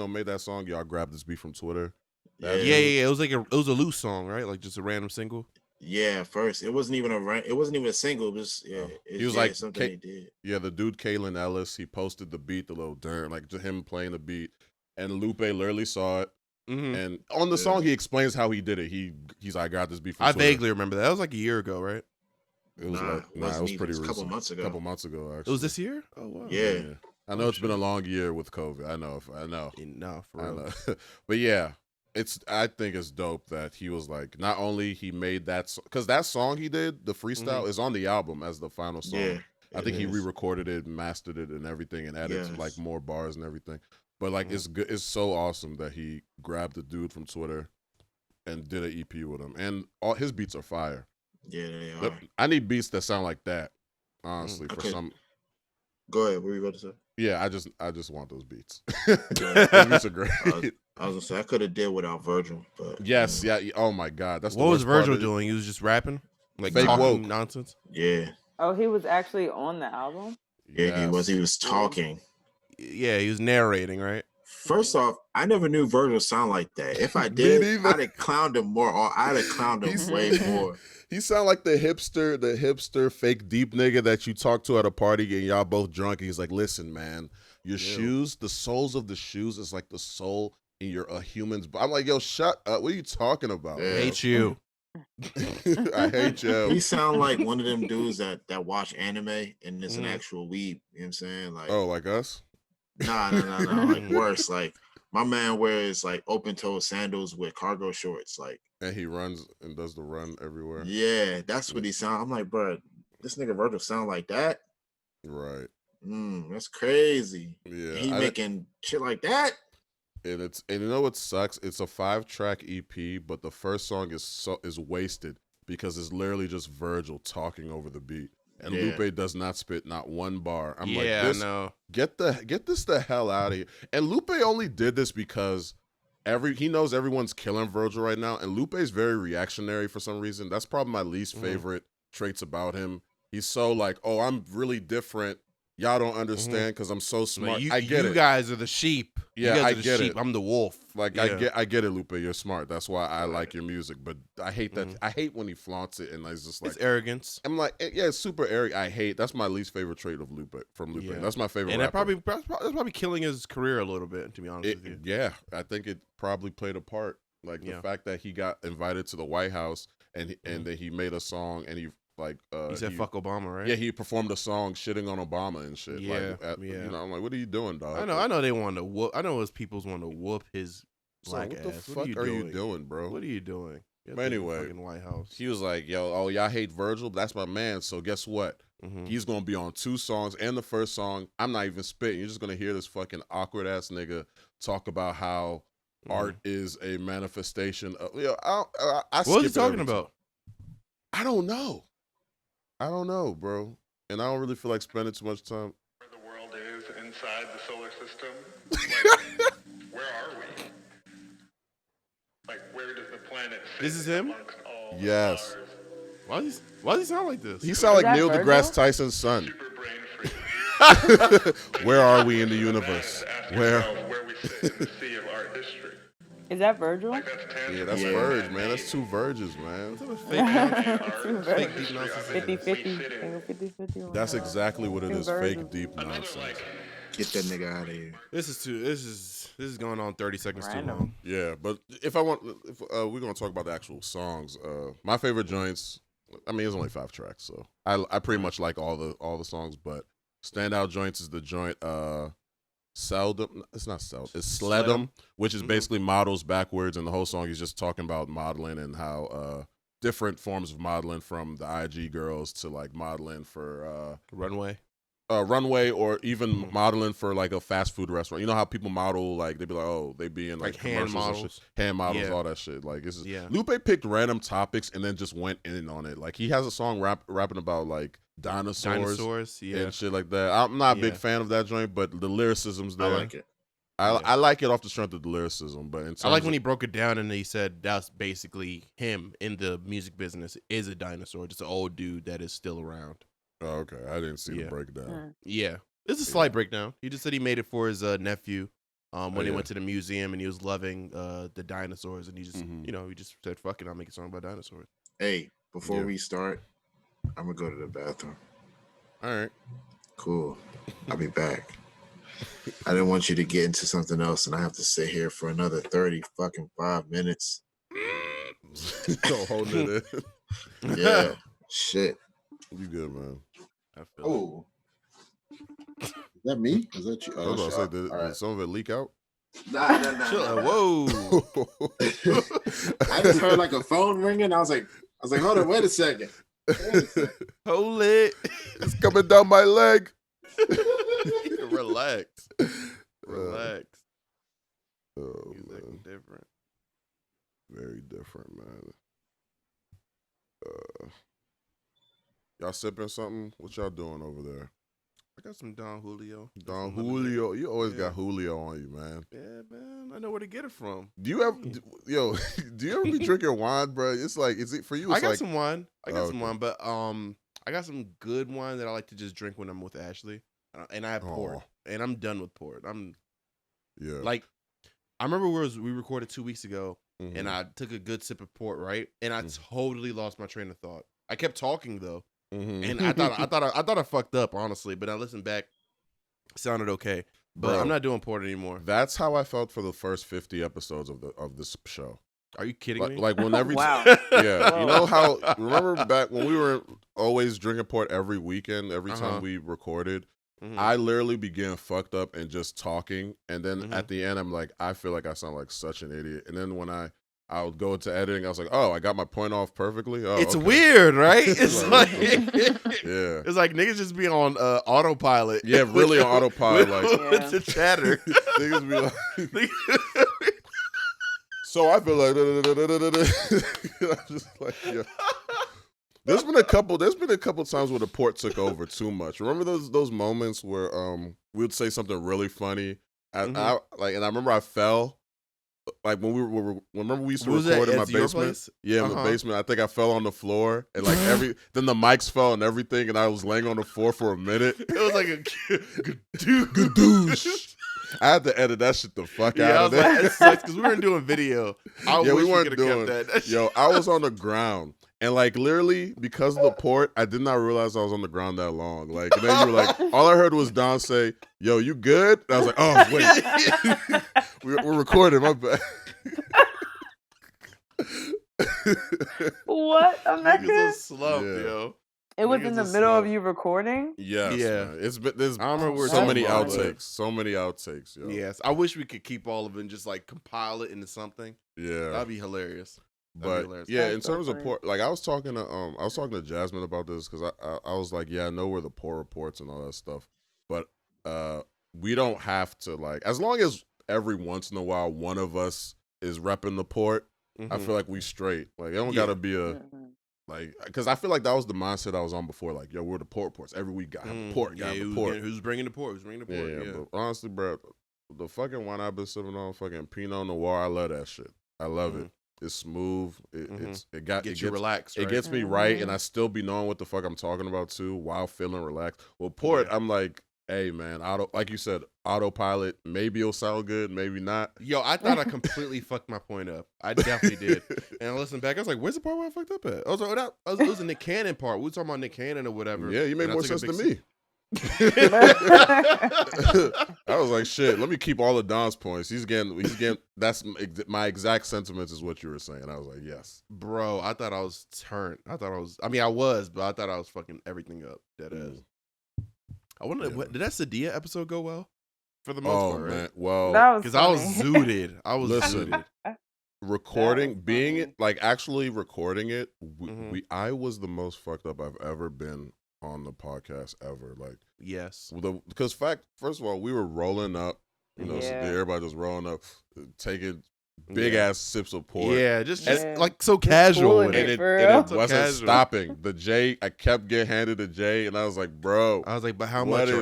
made that song. Y'all grabbed this beat from Twitter. Yeah, Yeah. It was like it was a loose song, right? Like just a random single. yeah. First, it wasn't even a single. It was He was like something he did. Yeah, the dude Kaelin Ellis. He posted the beat, the little dirt, like just him playing the beat, and Lupe literally saw it. Mm-hmm. And on the song, he explains how he did it. He's like, I got this beat from I Twitter. vaguely remember that. That was like a year ago, right? It was Nah, like, it it wasn't was even. pretty It was a couple recent. months ago. A couple months ago, It actually. was this year? Oh wow. Yeah. I know it's been a long year with COVID. I know. No, for I real. know. But yeah, I think it's dope that he was like, not only he made that, because that song he did, the freestyle, is on the album as the final song. Yeah, I think he is. re-recorded it, mastered it, and everything, and added Yes. like more bars and everything. But like, it's good. It's so awesome that he grabbed the dude from Twitter and did an EP with him, and all his beats are fire. Yeah, they But are. I need beats that sound like that, honestly. For Okay. some, Go ahead. What were you about to say? yeah, I just want those beats. Yeah. Those beats are great. I was gonna say I could have did without Virgil, but Yes, yeah. Oh my God, that's What the was worst part Virgil of it. doing? He was just rapping, like Fake talking woke. nonsense. yeah, Oh, he was actually on the album? yeah, he was. Yes. He was talking. Yeah, he was narrating, right? First off, I never knew Virgil sound like that. If I did, neither. I'd have clowned him more. Or I'd have clowned him way more. He sound like the hipster fake deep nigga that you talk to at a party and y'all both drunk. And he's like, "Listen, man, your shoes, the soles of the shoes is like the soul in your human's." I'm like, "Yo, shut up! What are you talking about?" Yeah. I hate you. I hate you. He sound like one of them dudes that watch anime and it's an actual weeb. You know what I'm saying? Like, Oh, like us? nah. Like worse. Like my man wears like open toe sandals with cargo shorts. Like, And he runs and does the run everywhere. yeah, that's what he sound. I'm like, bro, this nigga Virgil sound like that? Right. That's crazy. Yeah. He making shit like that? And you know what sucks? It's a 5-track EP, but the first song is wasted because it's literally just Virgil talking over the beat. And Yeah. Lupe does not spit not one bar. I'm like, Yeah, this, no. get this the hell out of here. And Lupe only did this because he knows everyone's killing Virgil right now, and Lupe's very reactionary for some reason. That's probably my least favorite traits about him. He's so like, "Oh, I'm really different. Y'all don't understand because I'm so smart." Like, I get you it. guys are the sheep. Yeah, you guys I are the get sheep. it. I'm the wolf. Like Yeah. I get it, Lupe. You're smart. That's why I like your music. But I hate that. I hate when he flaunts it and it's just like It's arrogance. I'm like, yeah, it's super arrogant. I hate. That's my least favorite trait of Lupe. Yeah. That's my favorite. And that rapper. that's probably killing his career a little bit, to be honest with you. Yeah, I think it probably played a part. Like the fact that he got invited to the White House and that he made a song and he like He said fuck Obama, right? Yeah, he performed a song shitting on Obama and shit. Yeah, like, you know, I'm like, what are you doing, dog? I know they wanted to whoop. I know his people's want to whoop his black what the ass. fuck are you doing, bro? What are you doing? But anyway, fucking White House. He was like, yo, oh, y'all hate Virgil? That's my man. So guess what? He's going to be on 2 songs. And the first song, I'm not even spitting. You're just going to hear this fucking awkward ass nigga talk about how art is a manifestation of, you know, I what was he talking about? I don't know. I don't know, bro. And I don't really feel like spending too much time. Where the world is inside the solar system. Like, where are we? Like, where does the planet sit This is him? amongst all the Yes. stars? Why does he sound like this? He sound like that Neil Virgil? deGrasse Tyson's son. Super brain freeze. Where are we in the universe? Ask Where? yourself where we sit in the sea of art history. Is that Virgil? Like, that's tangible. Yeah, that's Verge, man. That's 2 Verges, man. Fake deep nonsense. 50-50. 50-50. That's exactly what it is. Fake deep Another, nonsense. like, Get that nigga out of here. This is going on 30 seconds too Random. long. Yeah, but if we're gonna talk about the actual songs, my favorite joints, I mean, it's only 5 tracks, so I pretty much like all the songs. But standout joints is the joint Seldom. It's not Seldom. It's Sledum, which is basically models backwards, and the whole song is just talking about modeling and how different forms of modeling, from the IG girls to like modeling for runway, or even modeling for like a fast food restaurant. You know how people model, like they be like, oh, they be in like hand models, all that shit. Like this is Lupe picked random topics and then just went in on it. Like he has a song rapping about like dinosaurs and shit like that. I'm not a big fan of that joint, but the lyricism's there. I like it. I like it off the strength of the lyricism, but I like when he broke it down and he said that's basically him in the music business is a dinosaur, just an old dude that is still around. Oh, okay. I didn't see the breakdown. Yeah. It's a slight breakdown. He just said he made it for his nephew when he went to the museum and he was loving the dinosaurs, and he just, he just said, fuck it, I'll make a song about dinosaurs. Hey, before we start, I'm going to go to the bathroom. All right. Cool. I'll be back. I didn't want you to get into something else and I have to sit here for another 5 minutes. Holding it in. Yeah. Shit. You good, man. I feel Is that me? Is that you? I was about to say, did some of it leak out? Nah. Whoa. I just heard like a phone ringing. I was like, hold on, wait a second. Hold it. It's coming down my leg. Relax. Oh, man. Different. Very different, man. Y'all sipping something? What y'all doing over there? I got some Don Julio. Don Julio. You always got Julio on you, man. Yeah, man. I know where to get it from. Do you ever, do you ever be drinking wine, bro? It's like, is it for you? I got some wine. Some wine, but I got some good wine that I like to just drink when I'm with Ashley. And I have port. And I'm done with port. Like, I remember we recorded 2 weeks ago, and I took a good sip of port, right? And I totally lost my train of thought. I kept talking though. And I thought I fucked up, honestly, but I listened back, it sounded okay. But bro, I'm not doing port anymore. That's how I felt for the first 50 episodes of this show. Are you kidding me? Like when every wow. Yeah, you know how, remember back when we were always drinking port every weekend, every time we recorded, I literally began fucked up and just talking, and then at the end I'm like, I feel like I sound like such an idiot. And then when I would go into editing, I was like, oh, I got my point off perfectly. Oh, it's weird, right? It's like yeah, it's like niggas just be on autopilot. Yeah, really on autopilot, with the chatter. Niggas be like. So I feel like I'm just like, yeah. There's been a couple times where the port took over too much. Remember those moments where we would say something really funny, and I remember I fell. Like when remember we used to record in my basement. Yeah, in the basement. I think I fell on the floor, and like then the mics fell and everything, and I was laying on the floor for a minute. It was like a gadoosh. I had to edit that shit the fuck out of there. Like, it sucks because we weren't doing video. We weren't doing that. Yo, I was on the ground. And like literally because of the port, I did not realize I was on the ground that long. Like, and then you were like, all I heard was Don say, "Yo, you good?" And I was like, "Oh wait, we're recording." My bad. What a mecca! Niggas so slumped, yo. It was in the middle of you recording. Yes, yeah. Man. It's been there's I remember so many outtakes. Yo. Yes, I wish we could keep all of it and just like compile it into something. Yeah, that'd be hilarious. But yeah, in terms of port, like I was talking to Jasmine about this because I was like, yeah, I know where the port reports and all that stuff, but we don't have to, like, as long as every once in a while one of us is repping the port, I feel like we straight. Like it don't gotta be a like, because I feel like that was the mindset I was on before. Like, yo, we're the port reports every week. Got the port, got the port. Who's bringing the port? Yeah. But honestly, bro, the fucking wine I've been sipping on, fucking Pinot Noir, I love that shit. I love it. It's smooth. It gets you relaxed. Right? It gets me right, and I still be knowing what the fuck I'm talking about too, while feeling relaxed. Well, port, I'm like, hey man, like you said, autopilot. Maybe it'll sound good, maybe not. Yo, I thought I completely fucked my point up. I definitely did. And I listened back, I was like, where's the part where I fucked up at? I was like, it was a Nick Cannon part. We were talking about Nick Cannon or whatever. Yeah, you made more sense than me. I was like, shit, let me keep all of Don's points. He's getting, that's my exact sentiments is what you were saying. I was like, yes. Bro, I thought I was turned. I was, but I thought I was fucking everything up. Dead ass. I wonder, did that Sadia episode go well? For the most part, man. Right? Well, because I was zooted. Listen, actually recording it, I was the most fucked up I've ever been on the podcast ever. Like, yes, because first of all, we were rolling up, everybody just rolling up, taking big ass sips of port. Yeah, just like so casual, and it wasn't stopping. The J, I kept getting handed a J, and I was like, bro, but how much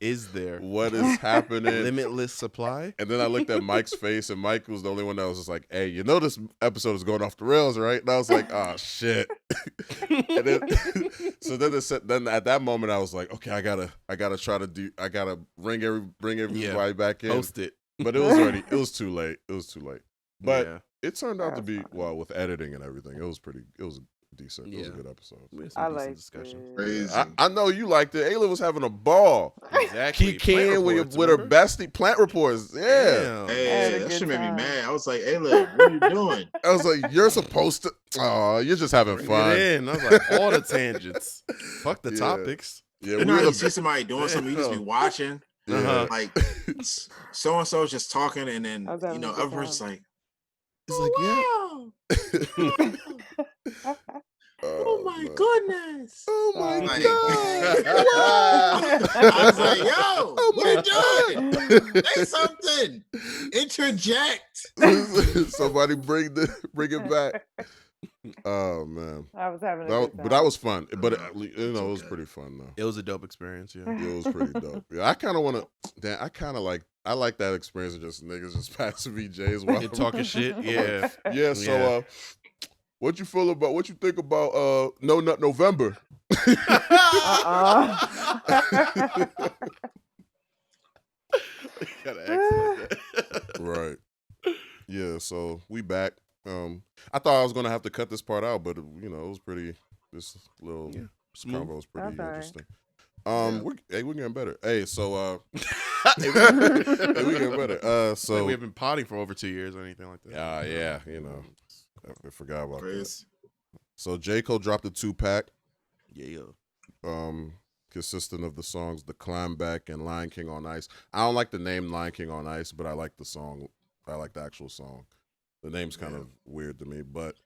is there? What is happening? Limitless supply. And then I looked at Mike's face, and Mike was the only one that was just like, hey, this episode is going off the rails, right? And I was like, oh shit. And then, then at that moment I was like, okay, I gotta bring everybody back in. Post it. But it was too late. But it turned out to be, with editing and everything, it was decent. It was a good episode. I liked Crazy. I know you liked it. Ayla was having a ball. Exactly. Key with her bestie plant reports. Yeah. Hey, that shit made me mad. I was like, Ayla, what are you doing? I was like, you're supposed to. Oh, you're just having fun. I was like, all the tangents. Fuck the topics. Yeah, you see somebody doing something, you just be watching. Like so and so just talking, and then other person's like, it's like, oh my goodness. Oh my god. I was like, yo, what are you doing? Say something. Interject. Somebody bring it back. Oh man. I was having a good time. But that was fun. But it was pretty fun though. It was a dope experience, yeah. It was pretty dope. Yeah, I like that experience of just niggas just passing me J's while you're talking shit. Yeah. Yeah, so what you think about No Nut November? Gotta act like that. Right. Yeah, so we back. I thought I was gonna have to cut this part out, but it was pretty. This little combo was pretty interesting. We're getting better. Hey, so we getting better. So we haven't been potting for over 2 years or anything like that. Yeah, I forgot about that. So J. Cole dropped a 2-pack. Yeah. Consistent of the songs The Climb Back and Lion King on Ice. I don't like the name Lion King on Ice, but I like the song. I like the actual song. The name's kind of weird to me, but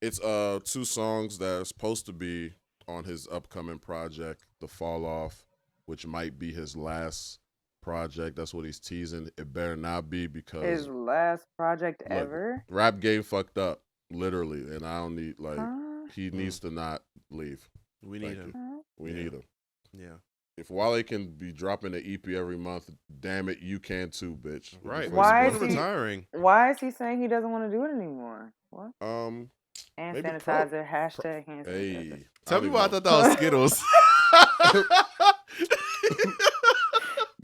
it's 2 songs that are supposed to be on his upcoming project, The Fall Off, which might be his last project. That's what he's teasing. It better not be, because his last project ever. Rap game fucked up, literally, and I don't need he needs to not leave. We need him. We need him. Yeah. If Wale can be dropping an EP every month, damn it, you can too, bitch. Right. Why is he retiring? Why is he saying he doesn't want to do it anymore? What? Hand sanitizer. Hashtag hand sanitizer. Hey, tell me why I thought that was Skittles.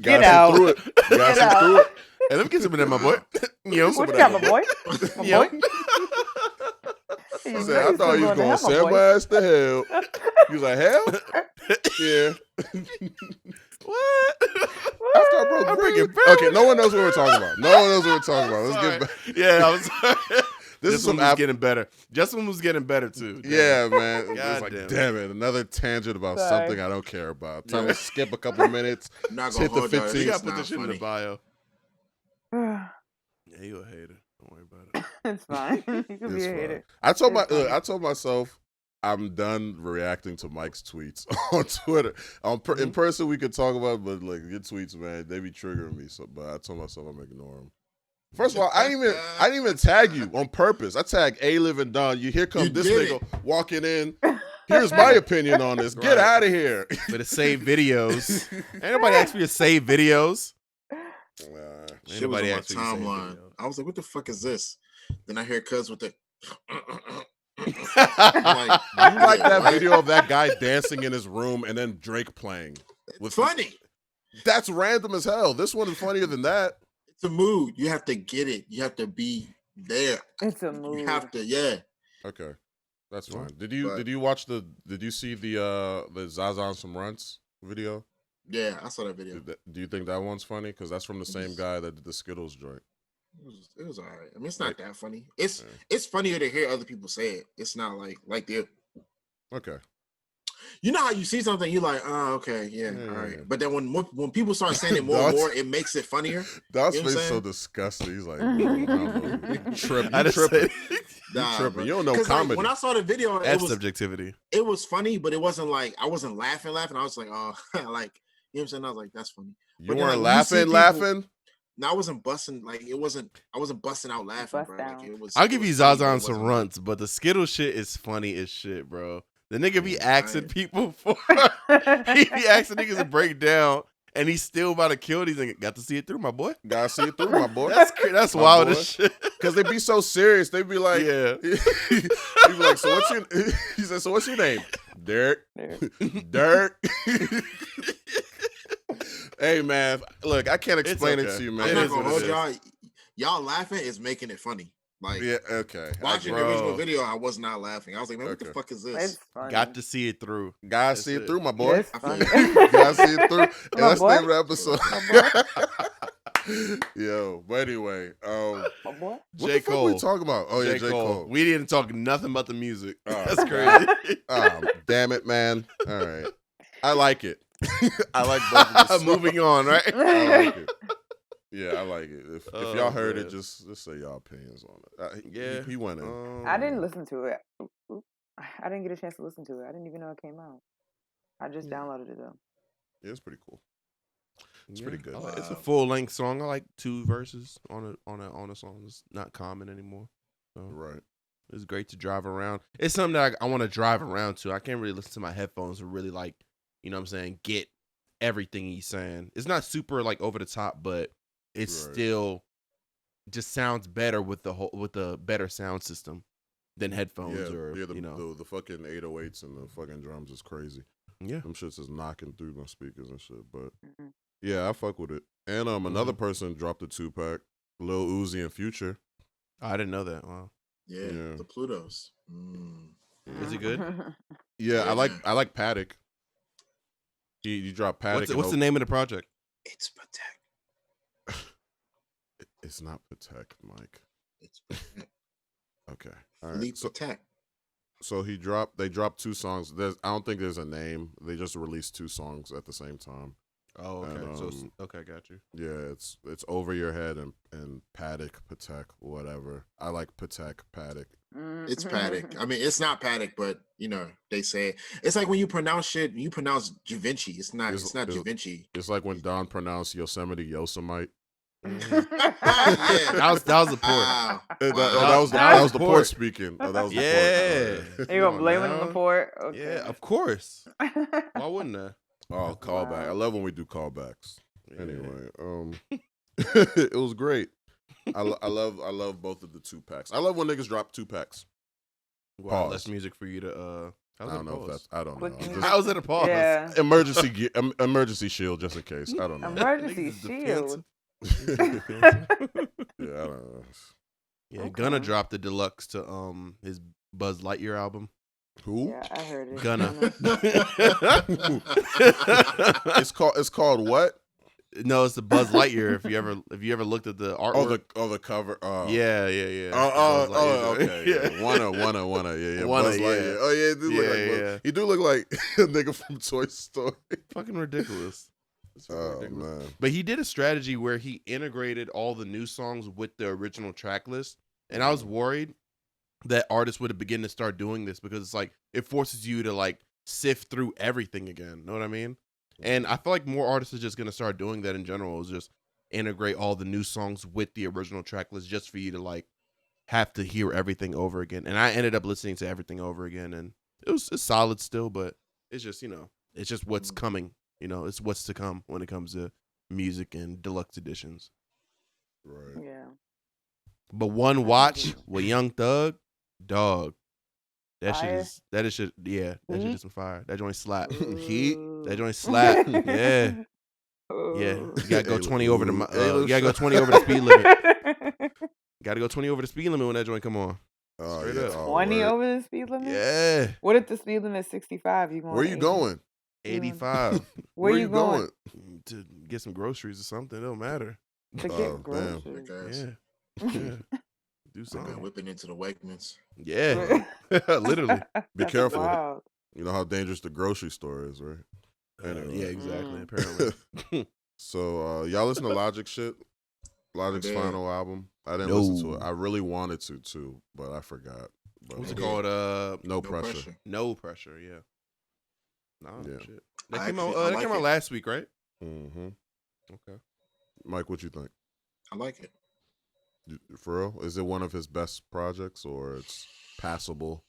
Get out. Through it. Get out. Hey, let me get some of that, my boy. What you got, my boy? My boy? He said, I thought he was going to send my ass to hell. He was like, hell? Yeah. What? After I broke okay, no one knows what we're talking about. Let's get back. Yeah, I was This one was getting better. Justin was getting better too. Damn. Yeah, man. God like, damn it, another tangent about something I don't care about. Trying to skip a couple minutes. Hit the 15. You gotta put this shit in the bio. Yeah, you a hater. Don't worry about it. It's fine. You can be a hater. I told myself I'm done reacting to Mike's tweets on Twitter. In person we could talk about it, but like your tweets, man, they be triggering me. So, but I told myself I'm ignoring them. First of all, I didn't even tag you on purpose. I tagged A-Liv and Don. Here comes this nigga walking in. Here's my opinion on this. Get out of here. But it's saved videos. Ain't nobody asked me to save videos. Shit was on my timeline. I was like, what the fuck is this? Then I hear Cuz with the I'm like, you like that video of that guy dancing in his room and then Drake playing. Funny. That's random as hell. This one is funnier than that. It's a mood. You have to get it. You have to be there. It's a mood. You have to, yeah. Okay. That's fine. Did you see the Zaza on some runs? video? Yeah, I saw that video. Do you think that one's funny? Because that's from the same guy that did the Skittles joint. It was all right. I mean, it's not that funny. It's funnier to hear other people say it. It's not like the. Okay. You know how you see something, you're like, oh, okay, yeah, all right. But then when people start saying it more and more, it makes it funnier. Dog's face so disgusting. He's like, you tripping. You don't know comedy. Like, when I saw the video, that's subjectivity. It was funny, but it wasn't like I wasn't laughing. I was like, oh, like you know what I'm saying. I was like, that's funny. You weren't laughing. No, I wasn't busting. Like it wasn't. I wasn't busting out laughing, bro. Like, it was. I'll give you Zaza some runts, but the Skittles shit is funny as shit, bro. The nigga be asking people for. He be asking niggas to break down. And he's still about to kill these niggas. Got to see it through, my boy. Gotta see it through, my boy. That's wild as shit. Because they be so serious. They be like, yeah. He be like, so what's your? He said, so what's your name? Derek. Derek. Hey man, look, I can't explain it to you, man. I'm not gonna hold y'all. Y'all laughing is making it funny. Like, yeah, okay. Watching the original video, I was not laughing. I was like, man, what the fuck is this? Got to see it through. Gotta see it through, my boy. Gotta see it through. And that's the name of the episode. Yo, but anyway, my boy. What the fuck we talking about? Oh yeah, J. Cole. We didn't talk nothing about the music. That's crazy. Damn it, man. All right, I like it. I like both of the Moving on, right? I like it. Yeah, I like it. If y'all heard it, just say y'all opinions on it. Yeah, he went in. I didn't listen to it. I didn't get a chance to listen to it. I didn't even know it came out. I just downloaded it though. Yeah, it's pretty cool. It's pretty good. It's a full length song. I like 2 verses on a song. It's not common anymore. So right. It's great to drive around. It's something that I want to drive around to. I can't really listen to my headphones and really like, you know what I'm saying, get everything he's saying. It's not super like over the top, but it's still just sounds better with the better sound system than headphones the fucking 808s and the fucking drums is crazy. Yeah, them shits is knocking through my speakers and shit. But yeah, I fuck with it. And another person dropped a 2-pack, Lil Uzi and Future. I didn't know that. Wow. Yeah. The Plutos. Is it good? Yeah, I like Paddock. He dropped Paddock. What's the name of the project? It's Patek. It's not Patek, Mike. It's Patek. Okay. All right. Patek. So they dropped 2 songs. I don't think there's a name. They just released 2 songs at the same time. Oh, okay. And, okay, got you. Yeah, it's Over Your Head and Paddock, Patek, whatever. I like Patek, Paddock. It's Paddock. I mean, it's not Paddock, but you know they say it's like when you pronounce shit. You pronounce Givenchy. It's not Givenchy. It's like when Don pronounced Yosemite Yosemite. Yeah. that was the port. Wow. That was the port speaking. That was the port. You gonna blame it on the port? Okay. Yeah, of course. Why wouldn't I? Oh, callback. Wow. I love when we do callbacks. Yeah. Anyway, it was great. I love both of the 2-packs. I love when niggas drop 2-packs. Wow, less music for you to I don't know if that's. I don't know. How was it a pause? Yeah. Emergency shield just in case. I don't know. Emergency shield. Yeah, I don't know. Yeah, okay. Gunna dropped the deluxe to his Buzz Lightyear album. Who? Yeah, I heard it. Gunna. It's called what? No, it's the Buzz Lightyear. If you ever looked at the artwork. The cover. Yeah. Okay. Yeah. Wanna. Yeah. Buzz Lightyear. Oh yeah, he do look like a nigga from Toy Story. Fucking ridiculous. Man. But he did a strategy where he integrated all the new songs with the original track list, and I was worried that artists would begin to start doing this because it's like it forces you to like sift through everything again. Know what I mean? And I feel like more artists are just gonna start doing that in general. Is just integrate all the new songs with the original track list just for you to like have to hear everything over again. And I ended up listening to everything over again, and it's solid still, but it's just it's just what's coming. It's what's to come when it comes to music and deluxe editions. Right. Yeah. But one watch with Young Thug, dog. That shit is some fire. That joint slap. Heat. That joint slap. Yeah. Yeah. You gotta go 20 over the speed limit. Gotta go 20 over the speed limit when that joint come on. Oh, straight yeah. up. 20 over the speed limit? Yeah. What if the speed limit is 65? Where you going? $85 Where you going? to get some groceries or something. It don't matter. To get Damn. groceries. Yeah. Do I've something. been whipping into the Wegmans. Yeah. Literally. Be That's careful. wild. You know how dangerous the grocery store is, right? Anyway. Yeah, exactly. Mm. Apparently. So y'all listen to Logic shit? Logic's did. final album? I didn't No. listen to it. I really wanted to too, but I forgot. But, What's it Yeah. called? No pressure. No Pressure. Yeah. No Yeah. shit. That I came out. actually- I That like came out it. last week, right? Mm-hmm. Okay. Mike, what you think? I like it. For real? Is it one of his best projects or it's passable?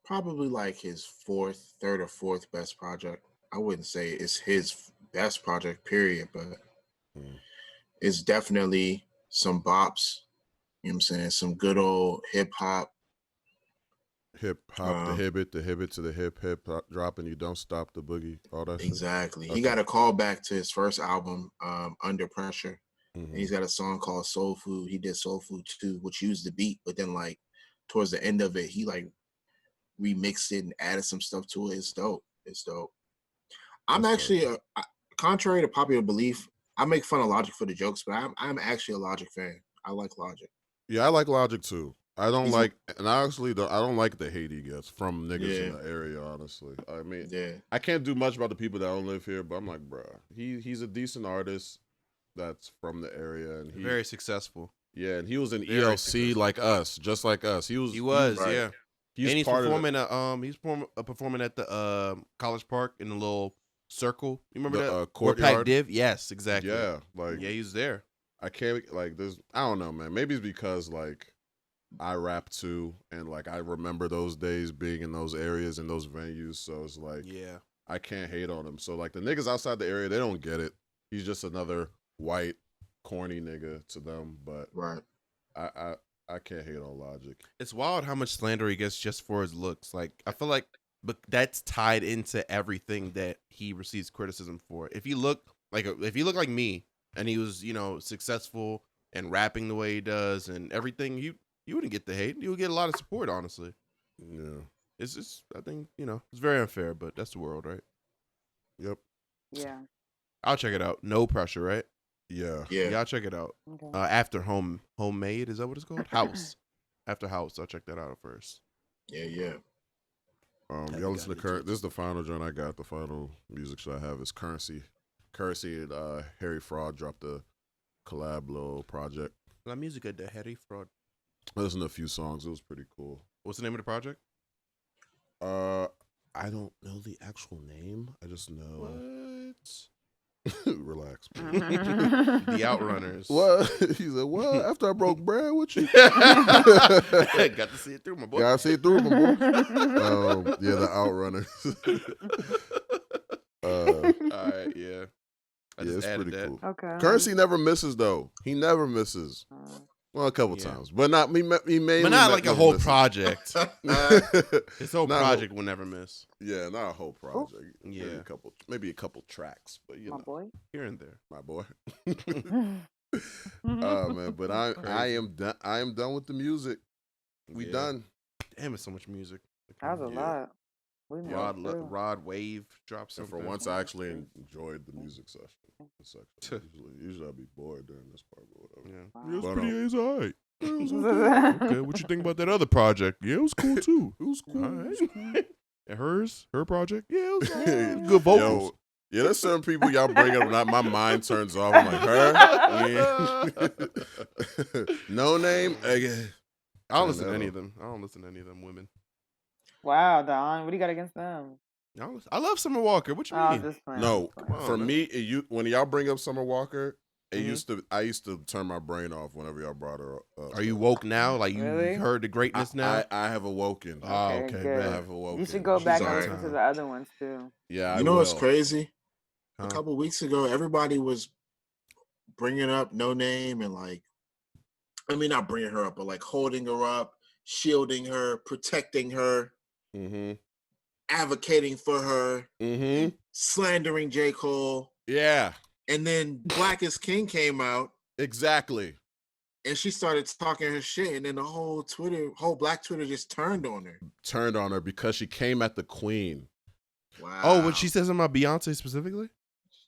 Probably like his third or fourth best project. I wouldn't say it's his best project, period, but Mm. it's definitely some bops. You know what I'm saying? Some good old hip hop. Hip hop, the hip to the hip hop drop, and you don't stop the boogie, all that Exactly. shit. He got a call back to his first album, Under Pressure. Mhm. And he's got a song called Soul Food. He did Soul Food too, which used the beat, but then like towards the end of it, he like remixed it and added some stuff to it. It's dope. It's dope. I'm That's actually, contrary to popular belief, I make fun of Logic for the jokes, but I'm actually a Logic fan. I like Logic. Yeah, I like Logic too. I don't He's- like, and I actually don't. I don't like the hate he gets from niggas in Yeah. the area. Honestly, I mean, Yeah. I can't do much about the people that don't live here, but I'm like, bruh, he's a decent artist that's from the area, and Very successful. yeah, and he was in very ELC successful. like us, just like us. He was, right. Yeah. He's And he's part performing performing at the College Park in the little circle. You remember The, that? Where Pac courtyard? Div? Yes, exactly. Yeah, like Yeah, he was there. I can't like there's I don't know, man. Maybe it's because like I rap too, and like I remember those days being in those areas and those venues. So it's like Yeah. I can't hate on him. So like the niggas outside the area, they don't get it. He's just another white corny nigga to them. But Right. I can't hate on Logic. It's wild how much slander he gets just for his looks. Like I feel like, but that's tied into everything that he receives criticism for. If you look like me, and he was successful and rapping the way he does and everything, you wouldn't get the hate. You would get a lot of support. Honestly, Yeah. it's just I think it's very unfair, but that's the world, right? Yep. Yeah. I'll check it out. No Pressure, right? Yeah. Yeah. Yeah, I'll check it out. Okay. After Homemade, is that what it's called? House. After House, I'll check that out first. Yeah. Yeah. Have Y'all you listen to gotten into This is the final joint I got. The final music show I have is Currency. Currency and Harry Fraud dropped a collab little project. La música de Harry Fraud. I listened to a few songs. It was pretty cool. What's the name of the project? I don't know the actual name. I just know. What? Relax. The Outrunners. What? He said, "What? After I broke bread with you?" Got to see it through, my boy. Gotta see it through, my boy. Yeah, the Outrunners. All right, yeah. I Yeah, just it's added pretty that. cool. Okay. Currency never misses though. He never misses. Well, a couple Yeah. times, but not me. He mainly But not like a never whole misses. project. This whole Not a project will never miss. Yeah, not a whole project. Yeah. Maybe a couple tracks, but My boy. Here and there. my boy. Oh man, but I am done. I am done with the music. We Yeah. done. Damn, it's so much music. That was a Yeah. lot. We made it through. Rod Wave drops And something. for once, I actually enjoyed the music session. Usually I'd be bored during this part, but whatever. Yeah. Wow. It was But, pretty, it was all right. It was okay. Okay, what you think about that other project? Yeah, it was cool too. It was cool. All right. And her project? Yeah, it was all right. It was good vocals. Yo, yeah, there's certain people y'all bring up, and my mind turns off. I'm like, her? Yeah. No name? Okay. I don't listen to No. any of them. I don't listen to any of them women. Wow, Don. What do you got against them? I love Summer Walker. What you Oh, mean? just playing. No, just playing. for man. me, when y'all bring up Summer Walker, Mhm. I used to turn my brain off whenever y'all brought her up. Are you woke now? Like you Really? heard the greatness now? I have awoken. Oh, Okay, okay, good. I man. have awoken. You should go back and alright. listen to the other ones too. Yeah, You know what's crazy? Huh? A couple weeks ago, everybody was bringing up No Name and like, I mean, not bringing her up, but like holding her up, shielding her, protecting her, Mm-hmm. advocating for her, Mm-hmm. slandering J. Cole. Yeah, And then Black is King came out exactly. and she started talking her shit, and then the whole Black Twitter just turned on her. Because she came at the queen. Wow. Oh, when she says something about Beyonce specifically?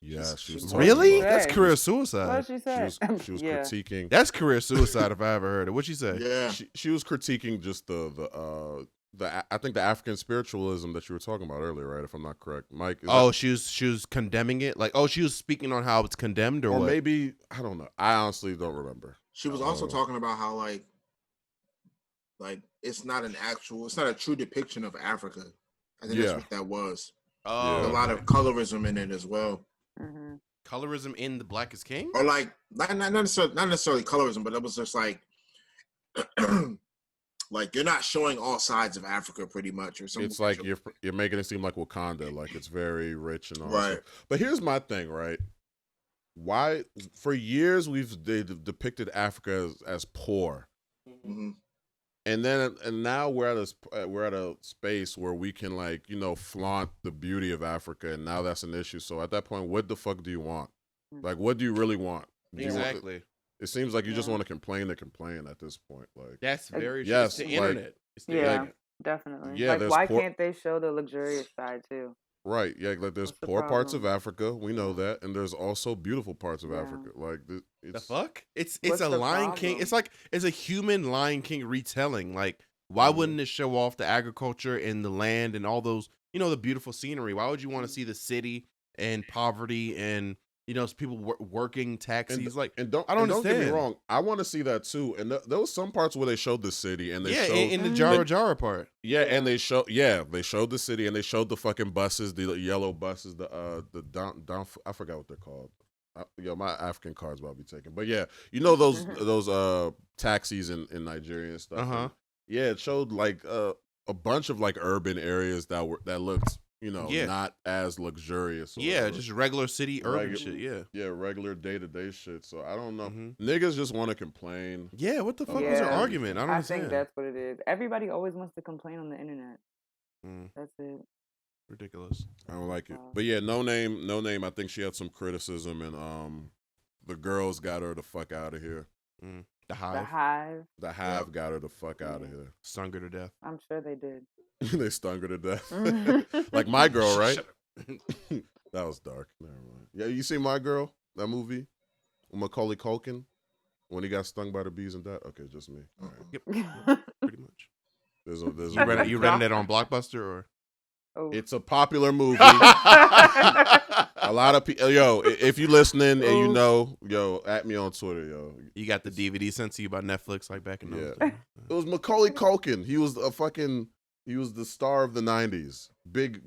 Yeah, she was talking Really? about- That's career suicide. What she said? She was Yeah. critiquing. That's career suicide if I ever heard it. What'd she say? Yeah. She was critiquing just the I think the African spiritualism that you were talking about earlier, right? If I'm not correct, Mike. She was condemning it. Like, she was speaking on how it's condemned, or what? maybe I don't know. I honestly don't remember. She was also talking about how like it's not a true depiction of Africa. I think that's what that was. Oh, There's a lot of colorism in it as well. Mm-hmm. Colorism in The Black is King? Or like not necessarily colorism, but it was just like like you're not showing all sides of Africa pretty much, or something. It's like you're making it seem like Wakanda, like it's very rich and all right. that stuff. But here's my thing, right? Why for years they depicted Africa as poor, Mm-hmm. and now we're at a space where we can flaunt the beauty of Africa, and now that's an issue. So at that point, what the fuck do you want? Like, what do you really want? Exactly. It seems like you just want to complain at this point. Like, That's very true. yes, It's the internet. It's the Yeah, internet. definitely. Yeah, like, there's why can't they show the luxurious side too? right, yeah, like there's What's the poor parts of problem? Africa, we know that, and there's also beautiful parts of Yeah. Africa. Like, The it's fuck? It's What's a the Lion King. problem? It's a human Lion King retelling. Like, why wouldn't it show off the agriculture and the land and all those, the beautiful scenery? Why would you want to see the city and poverty and people working taxis? I don't don't understand. get me wrong, I want to see that too. And there was some parts where they showed the city, and they showed in the Jara Jara part. and they showed the city, and they showed the fucking buses, the yellow buses, the down I forgot what they're called. My African card's about to be taken, but yeah, those taxis in Nigeria and stuff. Uh-huh. And yeah, it showed like a bunch of like urban areas that looked not as luxurious. Or whatever. Just regular city urban shit. Yeah. Regular day-to-day shit. So I don't know. Mhm. Niggas just want to complain. Yeah, what the fuck was Yeah. their argument? I don't understand. think that's what it is. Everybody always wants to complain on the internet. Mm, That's it. ridiculous. I don't like it. But yeah, no name. I think she had some criticism, and the girls got her the fuck out of here. The The Hive Hive. The Hive got her the fuck out of here. stung her to death. I'm sure they did. They stung her to death. Mhm. Like My Girl, right? Shut up. That was dark. Never mind. Yeah, you see My Girl? That movie? With Macaulay Culkin? When he got stung by the bees and died? Okay, just me. All right. Yep, pretty much. There's You rented it on Blockbuster or? Oh. It's a popular movie. A lot of people, if you listening and you know, at me on Twitter, You got the DVD sent to you by Netflix like back in those Yeah. days. It was Macaulay Culkin. He was the star of the 90s. Big.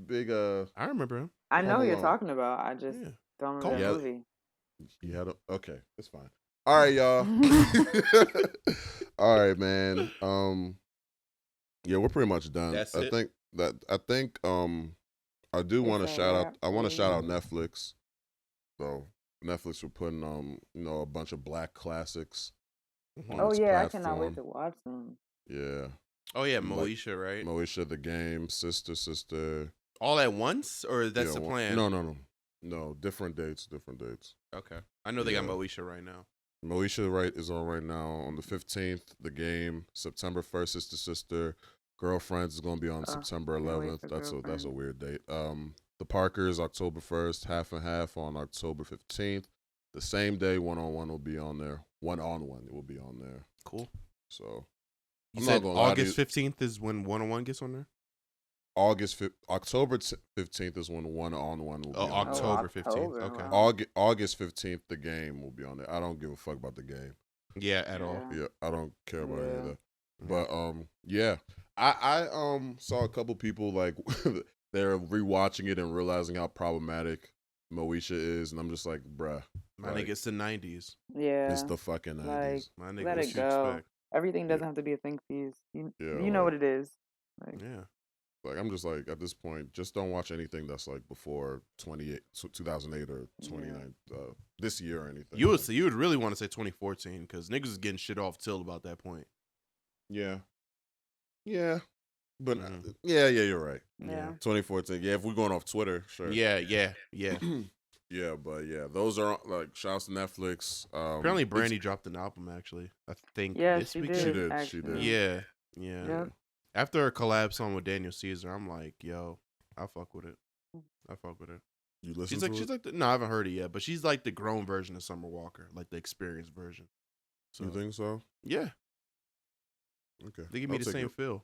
I remember him. I know Home who you're Alone. talking about. I just Yeah. don't remember that Yeah. movie. He had okay, it's fine. All right, y'all. All right, man. Yeah, we're pretty much done. That's I it? think I do want to It's a shout out. wrap. I want to shout out Netflix. So Netflix for putting a bunch of black classics. on Oh its yeah, I cannot platform. wait to watch them. Yeah, Oh yeah, Like- Moesha, right? Moesha the Game, Sister. All at once, or that's Yeah, the plan? No. Different dates. Okay, I know they got Yeah. Moesha right now. Moesha is on right now on the 15th. The Game, September 1st, Sister. Girlfriends is gonna be on September can't wait 11th. for That's a Girlfriends. weird date. The Parkers October 1st, half and half on October 15th. The same day, one-on-one will be on there. One-on-one it will be on there. Cool. So You I'm said not gonna lie to August you. 15th is when 101 gets on there. October 15th is when one-on-one will be Oh, on there. October 15th. October, Okay. wow. August 15th, The Game will be on there. I don't give a fuck about The Game. Yeah, at all. Yeah. Yeah, I don't care about any of Yeah. that. But yeah, I saw a couple people like they're rewatching it and realizing how problematic Moesha is, and I'm just like, bruh, My like, nigga, it's the 90s. Yeah. it's the fucking 90s. My nigga, Let what it you go. expect? Everything doesn't have to be a think piece. You Yeah, know what like- it is. Like, Yeah. Like I'm just like at this point, just don't watch anything that's like before 2008 or 29 this year or anything. You would really want to say 2014 because niggas is getting shit off till about that point. Yeah. But Mhm. yeah, you're right. yeah. 2014. Yeah, if we're going off Twitter, sure. Yeah. Yeah, but yeah, those are like shouts to Netflix. Apparently, Brandy dropped an album. Actually, I think Yeah, this she weekend. did. She did. Yeah. Yep. After her collab song with Daniel Caesar, I'm like, yo, I fuck with it. You listen She's to like, it? no, I haven't heard it yet, but she's like the grown version of Summer Walker, like the experienced version. So You think so? yeah, Okay. they give me the same feel.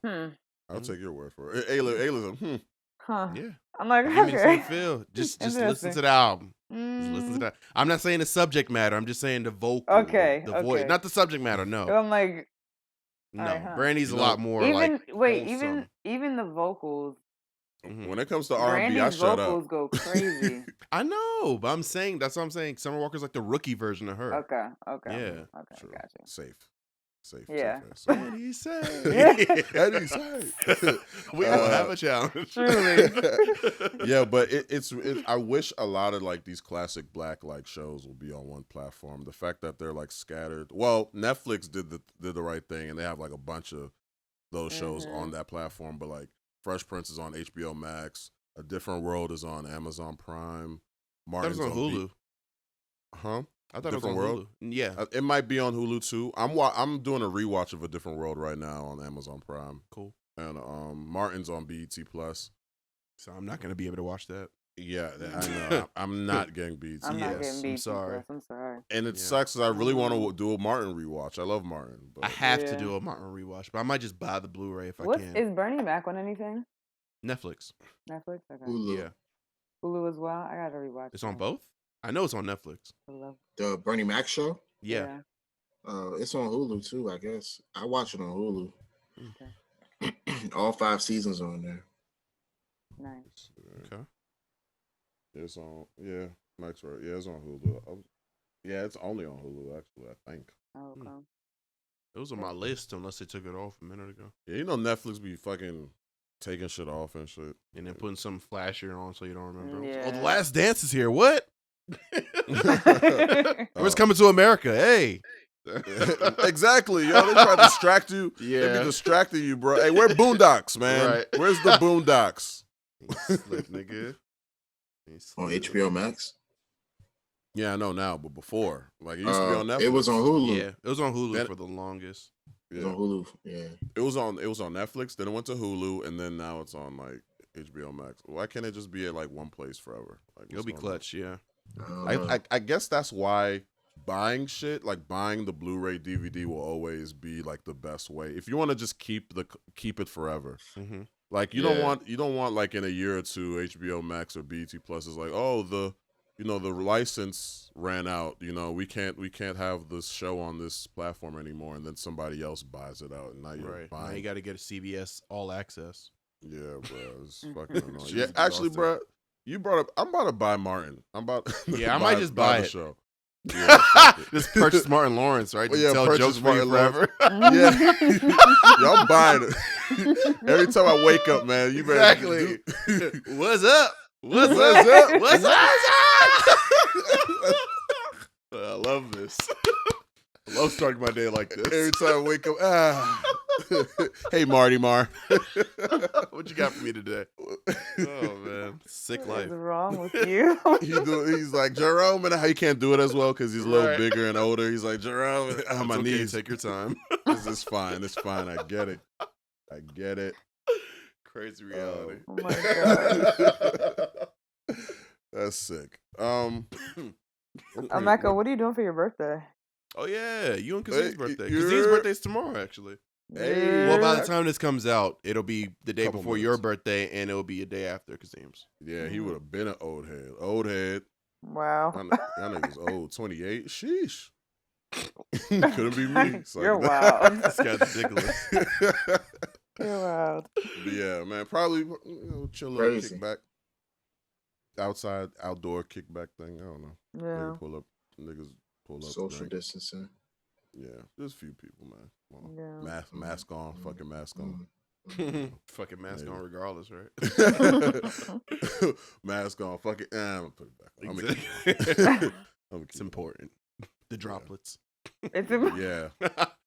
I'll take your word for it. Ayla's Huh. Yeah, I'm like, they give me the same okay. feel. Just listen Interesting. to the album. Just listen to that. I'm not saying the subject matter. I'm just saying the vocal. Okay, the voice, okay. not the subject matter. No, I'm like, no. alright, huh. Brandy's You a know, lot more even like wait, wholesome. even the vocals. When it comes to R&B, I Brandy's shut vocals up. go crazy. I know, but that's what I'm saying. Summer Walker's like the rookie version of her. Okay. Yeah. Okay. True. Gotcha. Safe. Yeah. What do you say? What do you say? We don't have a challenge. Truly. Yeah, but it's I wish a lot of like these classic black like shows will be on one platform. The fact that they're like scattered. Well, Netflix did the right thing, and they have like a bunch of those shows on that platform. But like Fresh Prince is on HBO Max. A Different World is on Amazon Prime. Martin's on Hulu. Huh? I thought Different it was on World? Hulu. Yeah. It might be on Hulu too. I'm doing a rewatch of A Different World right now on Amazon Prime. Cool. And Martin's on BET Plus. So I'm not gonna be able to watch that. Yeah, I know. I'm not getting BET. I'm not getting beat. I'm sorry. I'm sorry. And it sucks because I really want to do a Martin rewatch. I love Martin. But I have to do a Martin rewatch, but I might just buy the Blu-ray if I can. Is Bernie Mac on anything? Netflix. Netflix? Okay. Hulu. Yeah. Hulu as well? I gotta rewatch It's on that. both? I know it's on Netflix. The Bernie Mac show. Yeah. It's on Hulu too, I guess. I watch it on Hulu. Okay. All 5 seasons are on there. Nice. Okay. It's on. Yeah, Mike's right. Yeah, it's on Hulu. Yeah, it's only on Hulu actually. I think. Oh, okay. It was on my list unless they took it off a minute ago. Yeah, you know Netflix be fucking taking shit off and shit. And then putting some flashier on so you don't remember. Yeah. Oh, The Last Dance is here. What? Oh. Where's Coming to America? Hey. Exactly, yo. They try to distract you. Yeah. They be distracting you, bro. Hey, where Boondocks, man? Right. Where's the Boondocks? Slick, nigga. On HBO Max. Yeah, I know now, but before, like it used to be on Netflix. It was on Hulu. Yeah, it was on Hulu Then- for the longest. It was on Hulu. Yeah. It was on Netflix. Then it went to Hulu, and then now it's on like HBO Max. Why can't it just be at like one place forever? Like, It'll be clutch, yeah. I guess that's why buying shit, like buying the Blu-ray DVD, will always be like the best way. If you want to just keep it forever, Mm-hmm. like you don't want like in a year or two HBO Max or BET Plus is like, oh, the license ran out. We can't have this show on this platform anymore, and then somebody else buys it out, and now you're buying. Now you got to get a CBS All Access. Yeah, bro, it's fucking annoying. Just Yeah, actually, exhausting. bro, you brought up. I'm about to buy Martin. I'm about. Yeah, I might just buy the it. show. Yeah, fuck it. Just purchase Martin Lawrence, right? Well, To yeah, tell purchase jokes for you Martin forever. Yeah, I'm buying it. Every time I wake up, man, you better Exactly. What's up? What's What's up? up? What's up? I love this. I love starting my day like this. Every time I wake up, hey, Marty Mar. What you got for me today? Oh, man. Sick What life. is wrong with you? He's like, Jerome, and how he can't do it as well because he's a little Right. bigger and older. He's like, Jerome, on my It's okay, knees. take your time. This is fine. It's fine. I get it. Crazy reality. Oh my god. That's sick. Mecca, what are you doing for your birthday? Oh, yeah. You and Kazeem's Hey, birthday. you're- Kazeem's birthday's tomorrow, actually. Hey. Well, by the time this comes out, it'll be the day Couple before your months. birthday, and it'll be a day after Kazeem's. Yeah, he would have been an old head. Old head. Wow. Y'all niggas old. 28. Sheesh. Couldn't be me. It's like- You're wild. This guy's ridiculous. You're wild. But yeah, man. Probably chill out, Crazy. kick back. Outside, outdoor kickback thing. I don't know. Yeah. Niggas pull up. Social drink. distancing. Yeah, just a few people, man. Come on. Yeah. Mask on. Fucking mask on. Fucking mask Maybe. on regardless, right? Mask on. Fuck it. I'm gonna put it back on. Exactly. I'm It's important. The droplets. It's Yeah.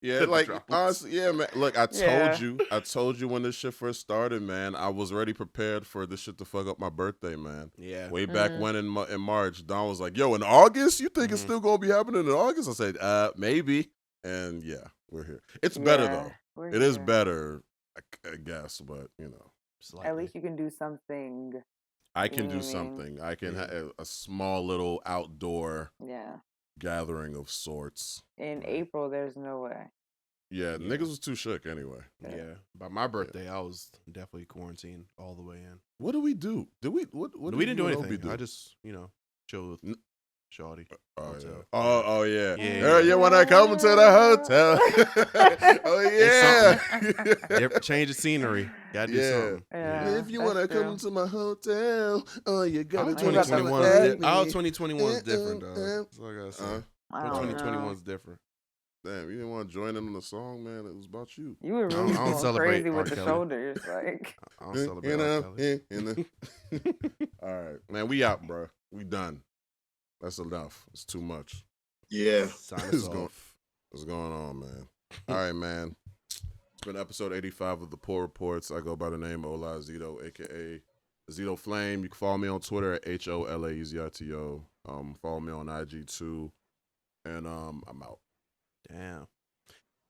Yeah, like Droplets. honestly, yeah, man. Look, I Yeah. told you when this shit first started, man. I was already prepared for this shit to fuck up my birthday, man. Yeah. Way back when in March, Don was like, "Yo, in August, you think it's still gonna be happening in August?" I said, maybe." And yeah, we're here. It's better though. we're It is here. better, I guess, but At least you can do something. I can You know do what I mean? something. I can have a small little outdoor Yeah. gathering of sorts. In Right. April, there's no way. Yeah, niggas was too shook anyway. Yeah. By my birthday, I was definitely quarantined all the way in. What do we do? Did we? What we didn't do you and Obi anything. I just, chilled with Shawty. Oh hotel. yeah. Oh yeah. Yeah. You when I come to the hotel. Oh yeah. Change the scenery. Gotta do something. Yeah, If you wanna that's come true. to my hotel, oh you gotta Our do 2021 something. our 2021 is different, dog. That's all I gotta say. I Our don't 2021 know. is different. Damn, you didn't want to join in on the song, man. It was about you. You were I don't really going celebrate crazy R. with the Kelly. shoulders, like. I don't celebrate R. Kelly. All right, man. We out, bro. We done. That's enough. It's too much. Yeah. Sign It's us going- off. What's going on, man? All right, man. It's been episode 85 of the Poor Reports. I go by the name Ola Zito, aka Zito Flame. You can follow me on Twitter at HOLAEZITO. Follow me on IG too. And I'm out. Damn.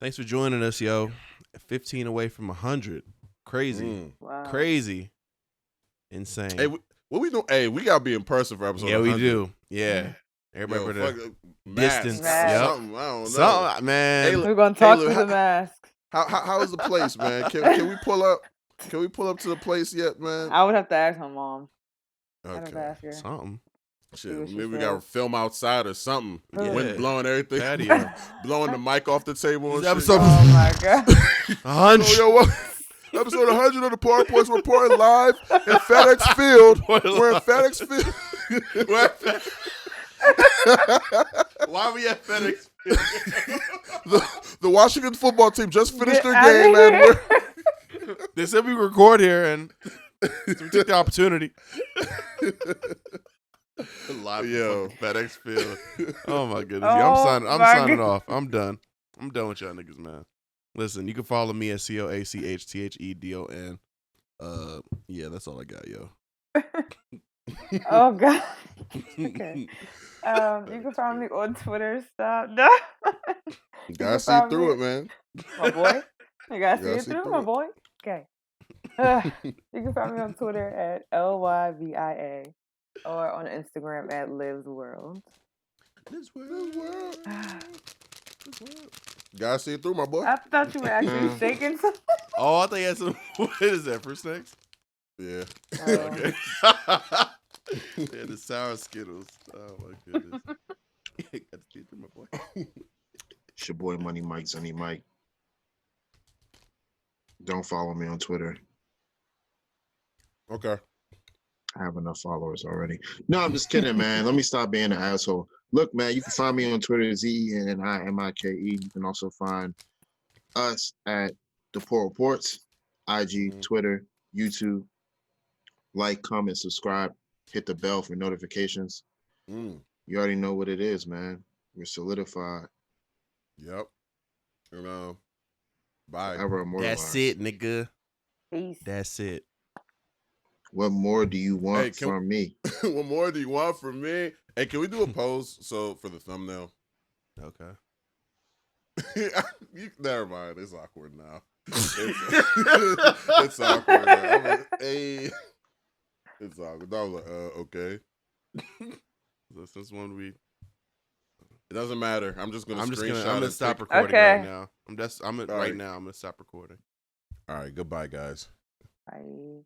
Thanks for joining us, yo. 15 away from 100. Crazy. Wow. Crazy. Insane. Hey, what we doing? Hey, we gotta be in person for episode. yeah, we 100. do. Yeah. Everybody Yo, for fuck the it. Masks. distance. Masks. Yep. Something. I don't know. Something, man. Hey, We're gonna talk look, through the mask. How is the place, man? Can we pull up? Can we pull up to the place yet, man? I would have to ask my mom. I'd have to Okay. ask her. Something. Shit, See what she maybe we says. gotta film outside or something. Yeah. Wind blowing everything. Patio. Blowing the mic off the table and This shit. episode- Oh my god. 100. So, yo, what? Episode 100 of the Power Points reporting live in FedEx Field. We're in FedEx Field. Why we at FedEx? the Washington football team just finished Get their outta game, man. here. They said we record here, and so we took the opportunity. Live Yo. from FedEx Field. Oh my goodness. Oh, Yeah, I'm my signing God. off. I'm done. I'm done with y'all niggas, man. Listen, you can follow me at COACHTHEDON. Yeah, that's all I got, yo. Oh god. Okay. You can find me on Twitter. Stop. No. You gotta can see find through me- it, man. My boy. You gotta see gotta it see through, through my it. boy. Okay. You can find me on Twitter at LYVIA or on Instagram at Lives World. This world. Gotta see it through, my boy. I thought you were actually shaking something. Oh, I thought you had some. What is that? Fruit snacks? Yeah. Okay. Yeah, the sour Skittles. Oh my goodness. Got to see it through, my boy. It's your boy Money Mike, Sunny Mike. Don't follow me on Twitter. Okay. I have enough followers already. No, I'm just kidding, man. Let me stop being an asshole. Look, man, you can find me on Twitter, ZENNIMIKE. You can also find us at The Poor Reports, IG, Twitter, YouTube. Like, comment, subscribe, hit the bell for notifications. Mm. You already know what it is, man. We're solidified. Yep. Bye. Ever immortalized. That's it, nigga. Peace. That's it. What more do you want Hey, can- from me? What more do you want from me? Hey, can we do a pose for the thumbnail? Okay. Never mind. It's awkward now. It's awkward now. I'm like, hey. It's awkward. I was like, okay. So since when we, It doesn't matter. I'm just gonna screenshot. I'm gonna and stop take- recording Okay. right now. All Right right. now. I'm gonna stop recording. All right. Goodbye, guys. Bye.